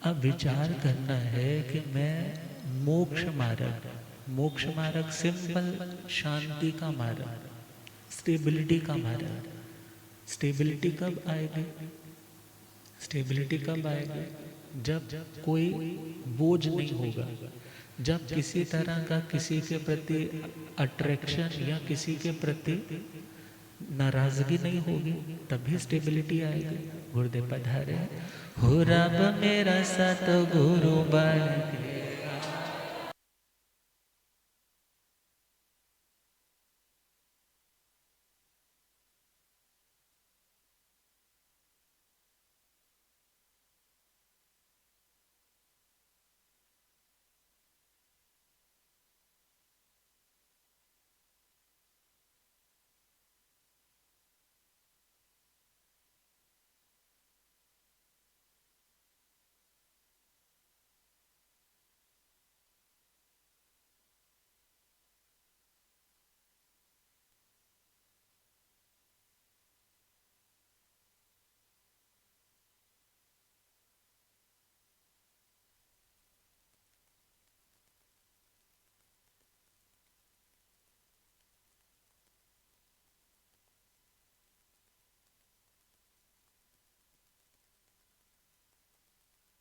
अब विचार करना है कि मैं मोक्ष मार्ग सिंपल शांति का मार्ग, स्टेबिलिटी का मार्ग। स्टेबिलिटी कब आएगी? स्टेबिलिटी कब आएगी? जब कोई बोझ नहीं होगा, जब किसी तरह का किसी के प्रति अट्रैक्शन या किसी के प्रति नाराजगी नहीं होगी, तभी स्टेबिलिटी आएगी। गुरुदेव पधारे। हो रब मेरा सतगुरु बन के,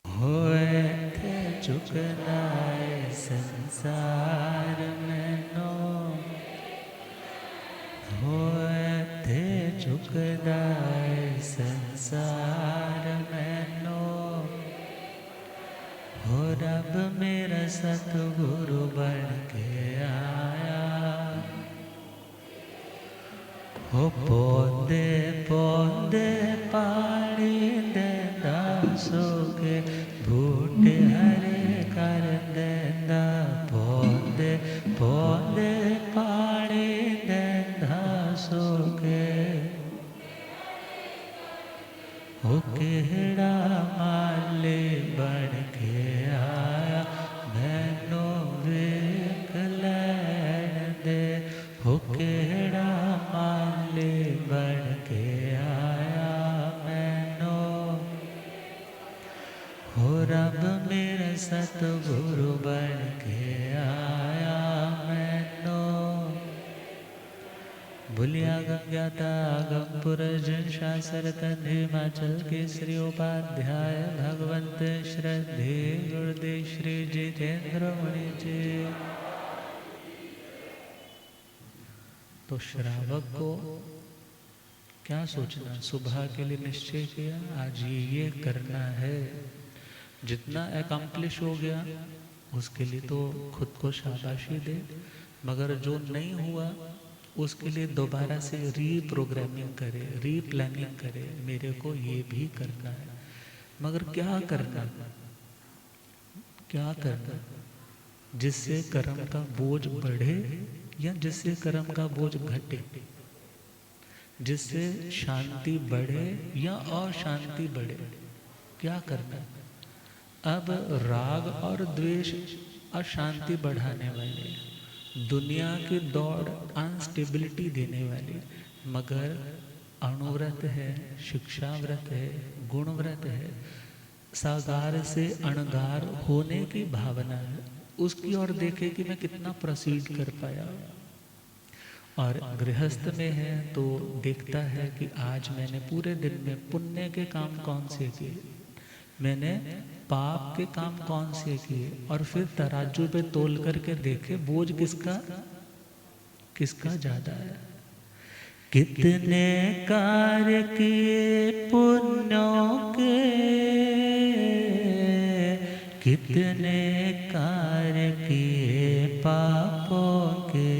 होए थे झुकनाए संसार में नो, होए थे झुकनाए संसार में नो। हो रब मेरा सतगुरु बन के आया, हो पौधे पौधे पानी देता सोके बूटे हरे कर देता, पौधे पौधे पानी देता सोके। हो केड़ा माले बन के आया, मैनू वेख लैन दे। हो केड़ा माले बन के आया मैनू, हो रब मेरा सतगुरु बन के आया मैनू। भूलिया गंज्ञाता आगम पुरजन शास्त्र तन हिमाचल केसरी उपाध्याय भगवंत श्रद्धे गुरुदेव श्री जितेंद्र मुनि जी। तो श्रावक को क्या सोचना, सुबह के लिए निश्चय किया आज ये करना है, जितना अकम्प्लिश हो गया उसके लिए तो खुद को शाबाशी दे, मगर जो नहीं हुआ उसके लिए दोबारा से रीप्रोग्रामिंग करे, रीप्लानिंग करे, मेरे को ये भी करना है। मगर क्या करना, क्या करना जिससे कर्म का बोझ बढ़े या जिससे कर्म का बोझ घटे, जिससे शांति बढ़े या अशांति बढ़े, क्या करना। अब राग और द्वेष अशांति बढ़ाने वाले, दुनिया की दौड़ अनस्टेबिलिटी देने वाली, मगर अणुव्रत है, शिक्षा व्रत है, गुण व्रत है, साकार से अणगार होने की भावना है, उसकी ओर देखे कि मैं कितना प्रोसीड कर पाया। और गृहस्थ में है तो देखता है कि आज मैंने पूरे दिन में पुण्य के काम कौन से किए, मैंने पाप के काम कौन से किए, और फिर तराजू पे तोल करके देखे बोझ किसका किसका ज्यादा है। कितने कार्य किए पुण्यों के, कितने कार्य किए पापों के,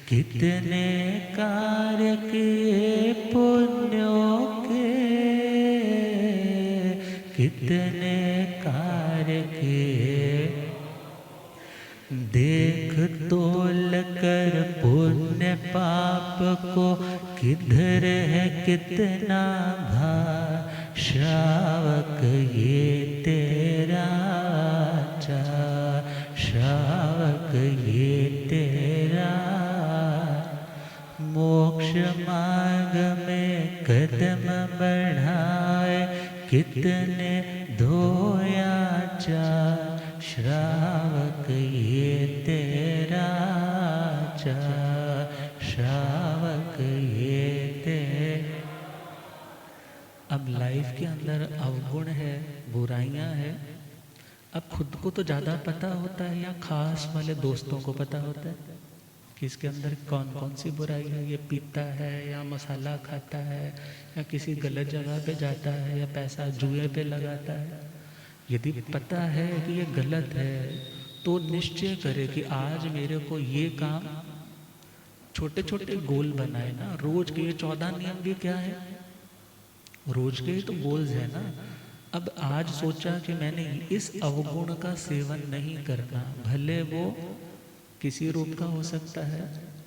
कितने कार्य किए पुण्यों के, कितने कार्य किए, देख तोल कर पुण्य पाप को, किधर है कितना भार, श्रावक ये तेरा आचार, श्रावक ये तेरा। मोक्ष मार्ग में कदम बढ़ाए, कितने धोया चार, श्रावक ये तेरा आचार, श्रावक ये तेरा। अब लाइफ के अंदर अवगुण है, बुराइयां है। अब खुद को तो ज़्यादा पता होता है या खास वाले दोस्तों को पता होता है कि इसके अंदर कौन कौन सी बुराई है। ये पीता है या मसाला खाता है या किसी गलत जगह पे जाता है या पैसा जुए पे लगाता है। यदि पता है कि ये गलत है तो निश्चय करे कि आज मेरे को ये काम, छोटे छोटे गोल बनाए ना, रोज के ये 14 नियम भी क्या है, रोज के ही तो गोल्स है ना। अब आज सोचा कि मैंने इस अवगुण का सेवन नहीं करना, भले वो किसी रूप का हो सकता है,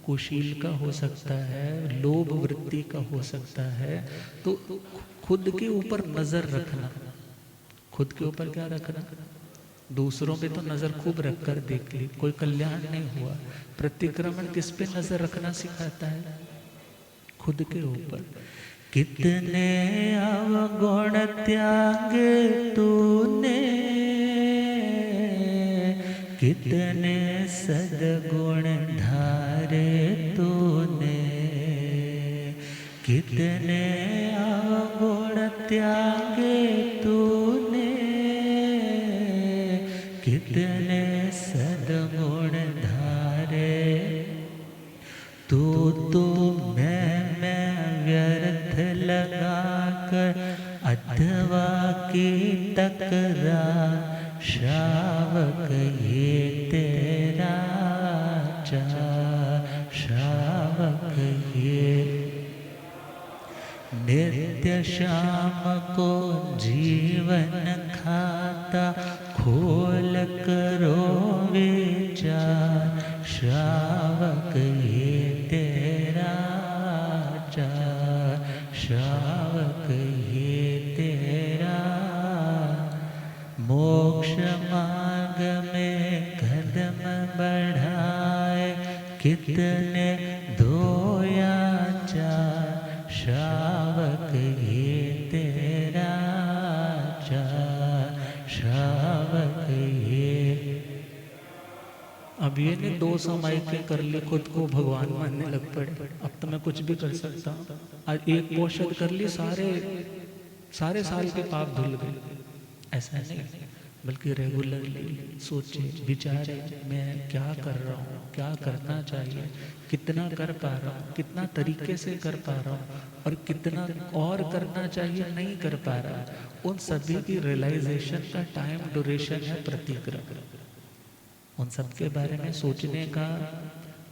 कुशील का हो सकता है, लोभ वृत्ति का हो सकता है। तो खुद के ऊपर नजर रखना, खुद के ऊपर क्या रखना, दूसरों पे तो नजर खूब रखकर देख ली, कोई कल्याण नहीं हुआ। प्रतिक्रमण किस पे नजर रखना सिखाता है, खुद के ऊपर। कितने अवगुण त्यागे तूने, कितने सद्गुण धारे तूने, कितने अवगुण त्यागे तूने, कितने सद्गुण धारे। तू तो मैं व्यर्थ लगाकर अथवा की तकरार, श्रावक ये तेरा आचार, श्रावक ये। नित्य शाम को जीवन खाता, खोल करो विचार, श्रावक ये तेरा आचार, श्रावक ये तेरा। मोक्ष मार्ग में कदम बढ़ाए, कितने धोया चार, श्रावक ये तेरा आचार, श्रावक ये। अब ये ने 2 समय के कर ली, खुद को भगवान मानने लग पड़े। अब तो मैं कुछ भी कर सकता हूँ। आज एक पोषण कर ली, सारे साल के पाप धुल गए। ऐसा नहीं, बल्कि रेगुलरली सोचे विचारे, मैं क्या कर रहा हूँ, क्या करना चाहिए, कितना कर पा रहा हूँ, कितना तरीके से कर पा रहा हूँ, और कितना और करना चाहिए नहीं कर पा रहा। उन सभी की रियलाइजेशन का टाइम ड्यूरेशन है प्रतिक्रमण। उन सब के बारे में सोचने का,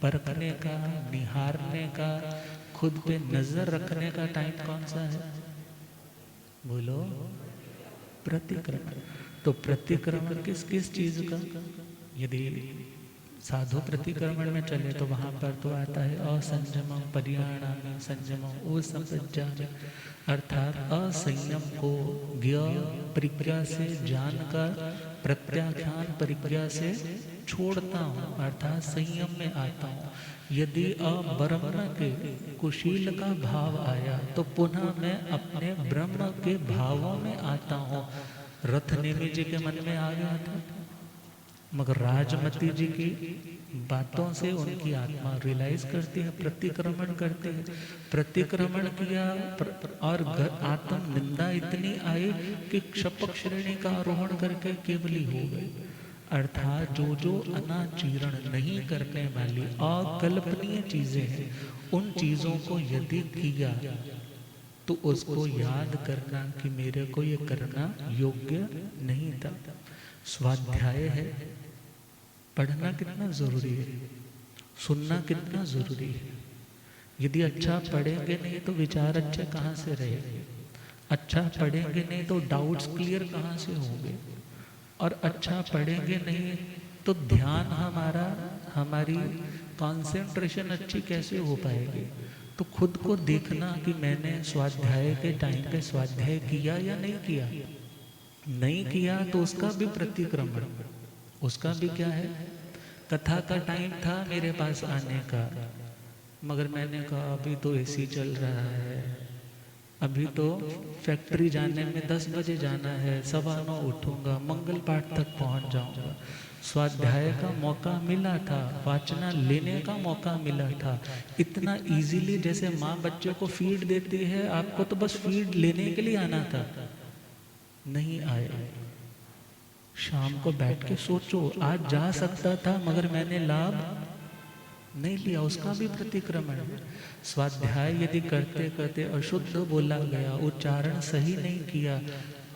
परखने का, निहारने का, खुद पे नजर रखने का टाइम कौन सा है, बोलो? प्रतिक्रमण। तो प्रतिक्रमण किस किस चीज का? यदि साधु प्रतिक्रमण में चले तो वहां पर तो आता है असंयम परिणामी संयम वो संप्रज्ञा, अर्थात असंयम को ज्ञ परिज्ञा से जानकर प्रत्याख्यान परिज्ञा से छोड़ता हूँ, अर्थात संयम में आता हूँ। यदि अब्रह्म के कुशील का भाव आया तो पुनः मैं अपने ब्रह्म के भावों में आता हूँ। रथ नेमी जी के मन में आ गया था, मगर राजमती जी की बातों से उनकी आत्मा रियलाइज करती है, प्रतिक्रमण करती है। प्रतिक्रमण किया और आत्म निंदा इतनी आई कि क्षपक श्रेणी का आरोहण करके केवली हो गई। अर्थात जो जो अनाचीर्ण नहीं करने वाली अकल्पनीय चीजें हैं, उन चीजों को यदि किया तो उसको याद करना कि मेरे को ये करना योग्य नहीं था। स्वाध्याय है, पढ़ना कितना जरूरी है, सुनना कितना जरूरी है। यदि अच्छा पढ़ेंगे नहीं तो विचार अच्छे कहाँ से रहेंगे। अच्छा पढ़ेंगे नहीं तो डाउट्स क्लियर कहाँ से होंगे, और अच्छा पढ़ेंगे नहीं तो ध्यान हमारा, हमारी कंसंट्रेशन अच्छी कैसे हो पाएगी। तो खुद को देखना कि मैंने स्वाध्याय के टाइम पे स्वाध्याय किया या नहीं किया। नहीं किया तो उसका भी प्रतिक्रमण, उसका भी क्या है, कथा का टाइम था मेरे पास आने का, मगर मैंने कहा अभी तो एसी चल रहा है, अभी तो फैक्ट्री जाने में 10 बजे जाना है, 9:15 उठूंगा, मंगल पाठ तक पहुंच जाऊंगा। स्वाध्याय का मौका मिला था, वाचना लेने का मौका मिला था, इतना इजीली जैसे माँ बच्चे को फीड देती है, आपको तो बस फीड लेने के लिए आना था, नहीं आए। शाम को बैठ के सोचो, आज जा सकता था मगर मैंने लाभ नहीं लिया, उसका भी प्रतिक्रमण है। स्वाध्याय यदि करते करते अशुद्ध बोला गया, उच्चारण सही नहीं किया,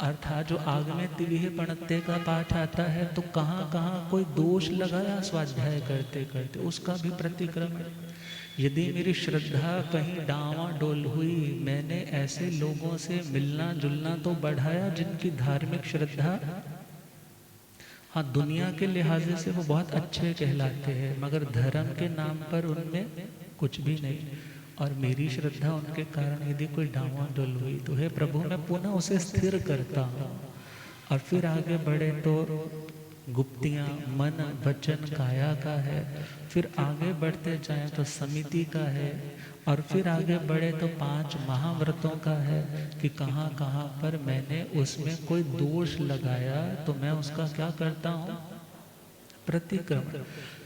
अर्थात जो आग में तिविहे पणत्ते का पाठ आता है, तो कहाँ कहाँ कोई दोष लगाया स्वाध्याय करते करते, उसका भी प्रतिक्रमण। यदि मेरी श्रद्धा कहीं डावाडोल हुई, मैंने ऐसे लोगों से मिलना जुलना तो बढ़ाया जिनकी धार्मिक श्रद्धा, हाँ दुनिया के लिहाज से वो बहुत अच्छे कहलाते हैं, मगर धर्म के नाम पर उनमें कुछ भी नहीं, और मेरी श्रद्धा उनके कारण यदि कोई डावाडोल हुई तो हे प्रभु मैं पुनः उसे स्थिर करता हूँ। और फिर आगे बढ़े तो गुप्तियाँ मन वचन काया का है, फिर आगे बढ़ते जाएं तो समिति का है, और फिर आगे बढ़े तो 5 महाव्रतों का है कि कहाँ कहाँ पर मैंने उसमें कोई दोष लगाया तो मैं उसका क्या करता हूँ, प्रतिक्रमण।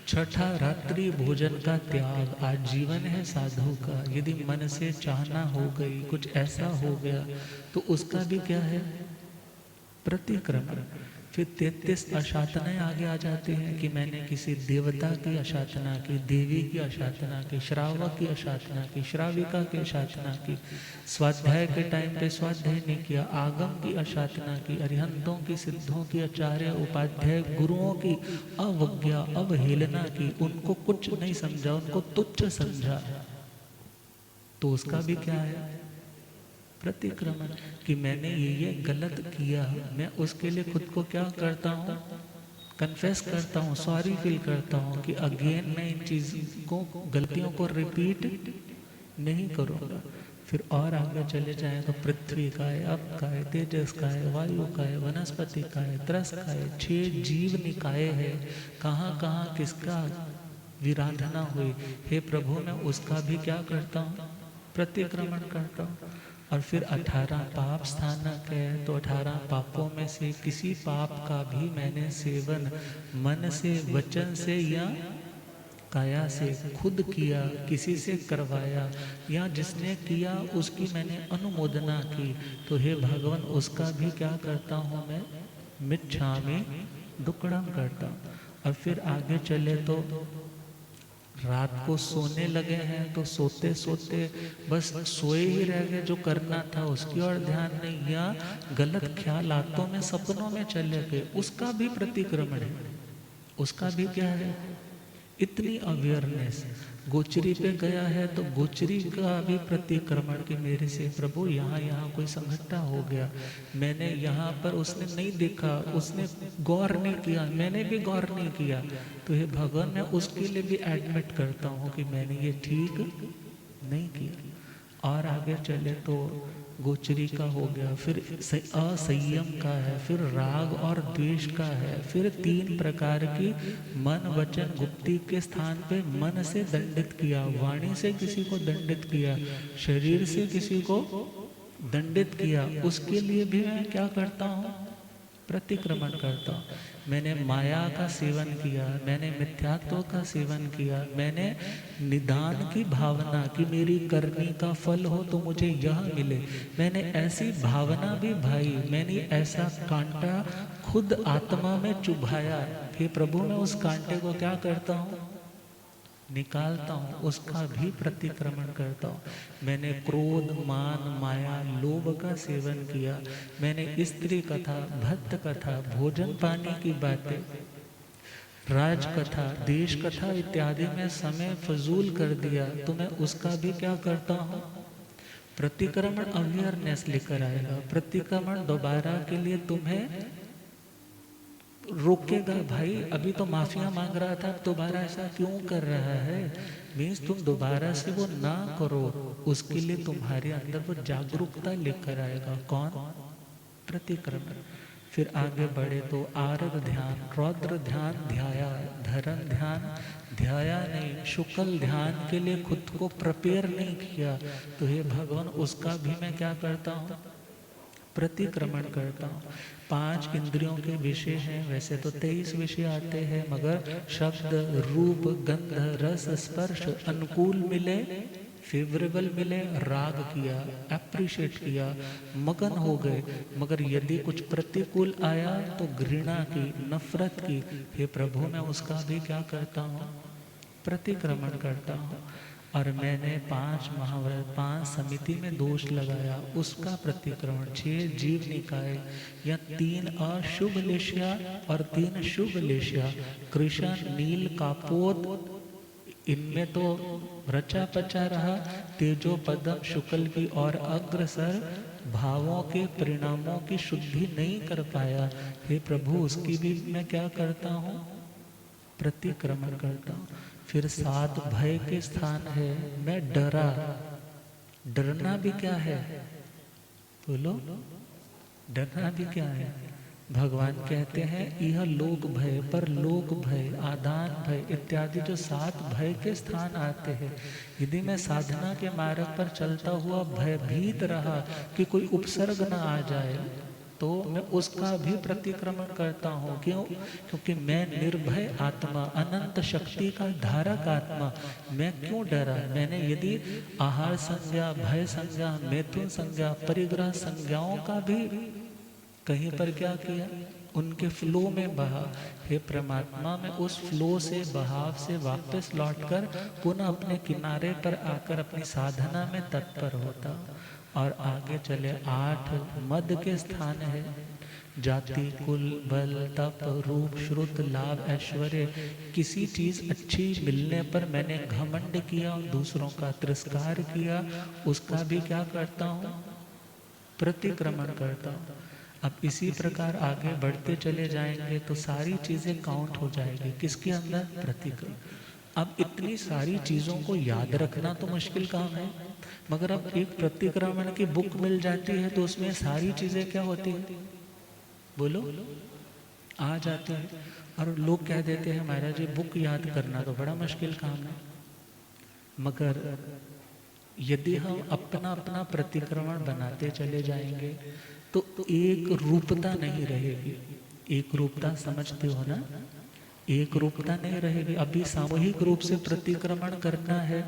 छठा रात्रि भोजन का त्याग, आज जीवन है साधु का, यदि मन से चाहना हो गई, कुछ ऐसा हो गया तो उसका भी क्या है, प्रतिक्रमण। फिर 33 अशातनाएं आगे आ जाती हैं कि मैंने किसी देवता की अशातना की, देवी की अशातना की, श्रावक की अशातना की, श्राविका की अशातना की, स्वाध्याय के टाइम पे स्वाध्याय नहीं किया, आगम की अशातना की, अरिहंतों की, सिद्धों की, आचार्य उपाध्याय गुरुओं की अवज्ञा अवहेलना की, उनको कुछ नहीं समझा, उनको तुच्छ समझा, तो उसका भी क्या है, प्रतिक्रमण। कि मैंने ये गलत किया, मैं उसके लिए खुद को क्या करता हूँ, कन्फेस करता हूँ, सॉरी फील करता हूँ कि अगेन मैं इन चीज़ों को, गलतियों को रिपीट नहीं करूँगा। फिर और आगे चले जाएं तो पृथ्वी का है, अप का है, तेजस का है, वायु का है, वनस्पति का है, त्रस का है, 6 जीव निकाय है, कहाँ कहाँ किसका विराधना हुई, हे प्रभु मैं उसका भी क्या करता हूँ, प्रतिक्रमण करता हूँ। और फिर 18 पाप स्थानक है, तो 18 पापों में से किसी पाप का भी मैंने सेवन मन से, वचन से या काया से खुद किया, किसी से करवाया, या जिसने किया उसकी मैंने अनुमोदना की, तो हे भगवान उसका भी क्या करता हूँ मैं, मिच्छामि दुक्कडम करता हूँ। और फिर आगे चले तो रात को सोने लगे हैं तो सोते सोते बस सोए ही रह गए, जो करना था उसकी ओर ध्यान नहीं, या गलत ख्यालातों में सपनों में चले गए, उसका भी प्रतिक्रमण है, उसका भी क्या है, इतनी अवेयरनेस। गोचरी पे गया है तो गोचरी का भी प्रतिक्रमण कि मेरे से प्रभु यहाँ यहाँ कोई संघटना हो गया, मैंने यहाँ पर, उसने नहीं देखा, उसने गौर नहीं किया, मैंने भी गौर नहीं किया, तो हे भगवान मैं उसके लिए भी एडमिट करता हूँ कि मैंने ये ठीक नहीं किया। और आगे चले तो गोचरी का हो गया, फिर असंयम का है, फिर राग और द्वेष का है, फिर 3 प्रकार की मन वचन गुप्ति के स्थान पे मन से दंडित किया, वाणी से किसी को दंडित किया, शरीर से किसी को दंडित किया, उसके लिए भी मैं क्या करता हूँ, प्रतिक्रमण करता हूँ। मैंने माया का सेवन किया, मैंने मिथ्यात्व का सेवन किया, मैंने निदान की भावना कि मेरी करनी का फल हो तो मुझे यह मिले, मैंने ऐसी भावना भी भाई, मैंने ऐसा कांटा खुद आत्मा में चुभाया, हे प्रभु मैं उस कांटे को क्या करता हूँ, निकालता हूँ, उसका भी प्रतिक्रमण करता हूँ। मैंने क्रोध मान माया लोभ का सेवन किया, मैंने स्त्री कथा भक्त कथा भोजन पानी की बातें राज कथा देश कथा इत्यादि में समय फजूल कर दिया, तो मैं उसका भी क्या करता हूँ, प्रतिक्रमण अवेयरनेस लेकर आएगा। प्रतिक्रमण दोबारा के लिए तुम्हें रोकेगा। भाई अभी तो माफिया मांग रहा था, अब दोबारा ऐसा क्यों कर रहा है? मीन्स तुम दोबारा से वो ना करो, उसके लिए तुम्हारे अंदर वो जागरूकता लेकर आएगा। कौन? प्रतिक्रमण। फिर आगे बढ़े तो आरग ध्यान, रौद्र ध्यान ध्याया, धरण ध्यान ध्याया नहीं, शुक्ल ध्यान के लिए खुद को प्रिपेयर नहीं किया। तो हे भगवान, उसका भी मैं क्या करता हूँ? प्रतिक्रमण करता हूँ। 5 इंद्रियों के विषय हैं, वैसे तो 23 विषय आते हैं, मगर शब्द, रूप, गंध, रस, स्पर्श अनुकूल मिले, फेवरेबल मिले, राग किया, अप्रिशिएट किया, मगन हो गए। मगर यदि कुछ प्रतिकूल आया तो घृणा की, नफरत की। हे प्रभु, मैं उसका भी क्या करता हूँ? प्रतिक्रमण करता हूँ। और मैंने 5 महाव्रत, 5 समिति में दोष लगाया, उसका प्रतिक्रमण। 6 जीव निकाय या 3 अशुभ लेशिया और 3 शुभ लेशिया, कृष्ण, नील, कापोत, इनमें तो रचा पचा रहा। तेजो पदम शुक्ल की और अग्रसर भावों के परिणामों की शुद्धि नहीं कर पाया। हे प्रभु, उसकी भी मैं क्या करता हूँ? प्रतिक्रमण करता हूँ। फिर 7 भय के स्थान है, मैं डरा। डरना भी क्या है? बोलो, डरना भी क्या है? भगवान कहते हैं यह लोक भय, पर लोक भय, आदान भय इत्यादि जो 7 भय के स्थान आते हैं, यदि मैं साधना के मार्ग पर चलता हुआ भयभीत रहा कि कोई उपसर्ग न आ जाए, तो मैं उसका भी प्रतिक्रमण करता हूँ। क्यों? क्योंकि मैं निर्भय आत्मा, अनंत शक्ति का धारक आत्मा, मैं क्यों डरा? मैंने यदि आहार संज्ञा, भय संज्ञा, मैथुन संज्ञा, परिग्रह संज्ञाओं का भी कहीं पर क्या किया? उनके फ्लो में बहा। हे परमात्मा, मैं उस फ्लो से, बहाव से वापस लौटकर पुनः अपने किनारे पर आकर अपनी साधना में तत्पर होता। और आगे चले 8 मद के स्थान है, जाति, कुल, बल, तप, रूप, श्रुत, लाभ, ऐश्वर्य। किसी चीज अच्छी मिलने पर मैंने घमंड किया, दूसरों का तिरस्कार किया, उसका भी क्या करता हूँ? प्रतिक्रमण करता हूँ। अब इसी प्रकार आगे बढ़ते चले जाएंगे तो सारी चीजें काउंट हो जाएगी। किसके अंदर? प्रतिक्रमण। अब इतनी सारी चीजों को याद रखना तो मुश्किल काम है, मगर अब एक प्रतिक्रमण की बुक मिल जाती है तो उसमें सारी चीजें क्या होती है? बोलो, आ जाते हैं। और लोग कह देते हैं महाराज जी बुक याद करना तो बड़ा मुश्किल काम है। मगर यदि हम अपना अपना प्रतिक्रमण बनाते चले जाएंगे तो एक रूपता नहीं रहेगी। एक रूपता समझते हो ना? एक रूपता नहीं रहेगी। अभी सामूहिक रूप से प्रतिक्रमण करना है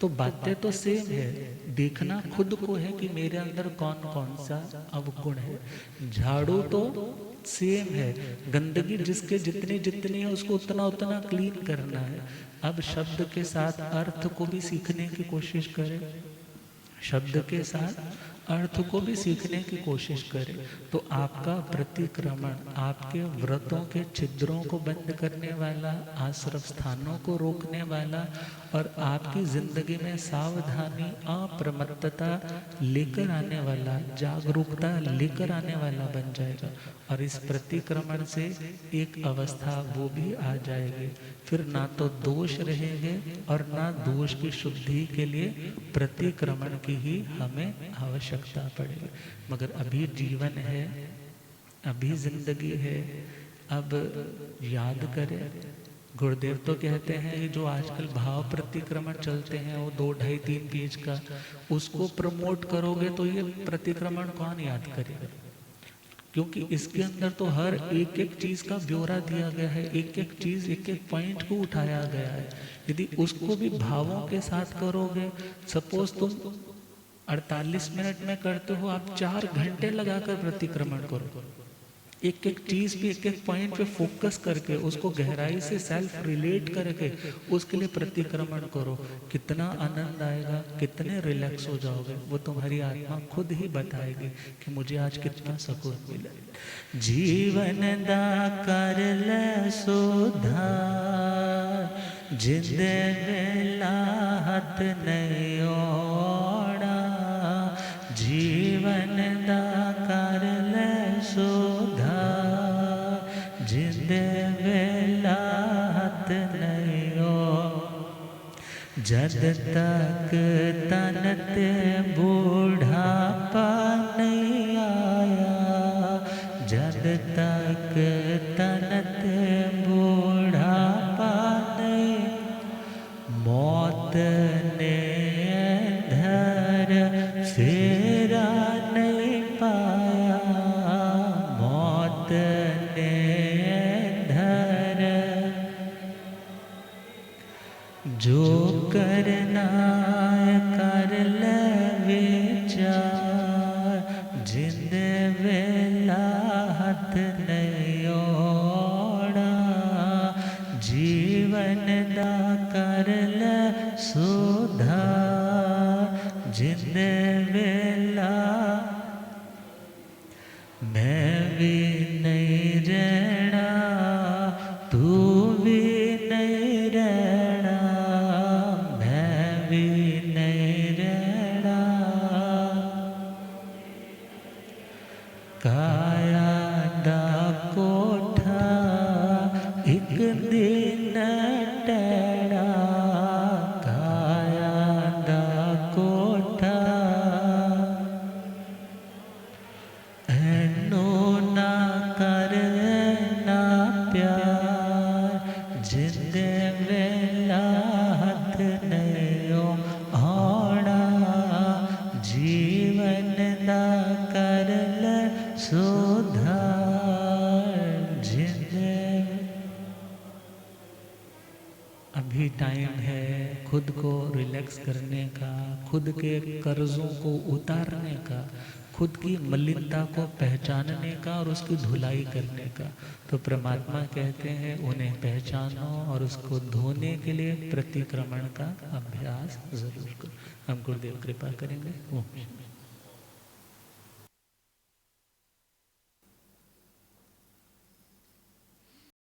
तो बातें तो सेम है, देखना खुद को है कि मेरे अंदर कौन कौन सा अवगुण है। झाड़ू तो सेम है, गंदगी जिसके जितनी जितनी है उसको उतना उतना क्लीन करना है। अब शब्द के साथ अर्थ को भी सीखने की कोशिश करें, शब्द के साथ अर्थ को भी सीखने की कोशिश करें, तो आपका प्रतिक्रमण आपके व्रतों के छिद्रों को बंद करने वाला, आश्रम स्थानों को रोकने वाला और आपकी जिंदगी में सावधानी, अप्रमत्तता लेकर आने वाला, जागरूकता लेकर आने वाला बन जाएगा। और इस प्रतिक्रमण से एक अवस्था वो भी आ जाएगी, फिर ना तो दोष रहेंगे और ना दोष की शुद्धि के लिए प्रतिक्रमण की ही हमें आवश्यकता पड़ेगी। मगर अभी जीवन है, अभी जिंदगी है, अब याद करें। गुरुदेव तो कहते हैं ये जो आजकल भाव प्रतिक्रमण चलते हैं वो 2, 2.5, 3 पेज का, उसको प्रमोट करोगे तो ये प्रतिक्रमण कौन याद करेगा? क्योंकि इसके अंदर तो हर एक एक चीज का ब्यौरा दिया गया है, एक एक चीज, एक एक पॉइंट को उठाया गया है। यदि उसको भी भावों के साथ करोगे, सपोज तुम 48 मिनट में करते हो, आप 4 घंटे लगाकर प्रतिक्रमण करो, एक एक चीज पे, एक एक पॉइंट पे फोकस करके उसको गहराई से सेल्फ रिलेट करके उसके लिए प्रतिक्रमण करो। कितना आनंद आएगा, कितने रिलैक्स हो जाओगे, वो तुम्हारी आत्मा खुद ही बताएगी कि मुझे आज कितना सुकून मिला। जीवन दा कर ले सुधार, जिंदे वेला हाथ नहीं ओड़ा, जीवन दा कर ले सुधार, जिंदे वेला हथ नहीं हो, जद तक तन ते बूढ़ापा नहीं आया, जद तक तन ते बूढ़ापा नहीं, मौत ने धर फेरा नहीं पाया, मौत ने धर जो करना कर ले विचार, जिंद वेला हथ नहीं ओढ़ा, जीवन दा कर ले सुधार, जिंद वेला मैं भी नहीं रहना, तू भी नहीं रहना, मैं भी नहीं रहना, काया दा कोठा एक दिन टैड़ा, काया दा कोठा ऐनो ना कर ना प्यार, जिंदे वेला हथ नहीं आना, जीवन दा कर ले सुधार, जिंदे। अभी टाइम है खुद को रिलैक्स करने का, खुद के कर्जों को उतारने का, खुद की मलिनता को पहचानने का और उसकी धुलाई करने का। तो परमात्मा कहते हैं उन्हें पहचानो और उसको धोने के लिए प्रतिक्रमण का अभ्यास जरूर करो। हम गुरुदेव कृपा करेंगे। ओम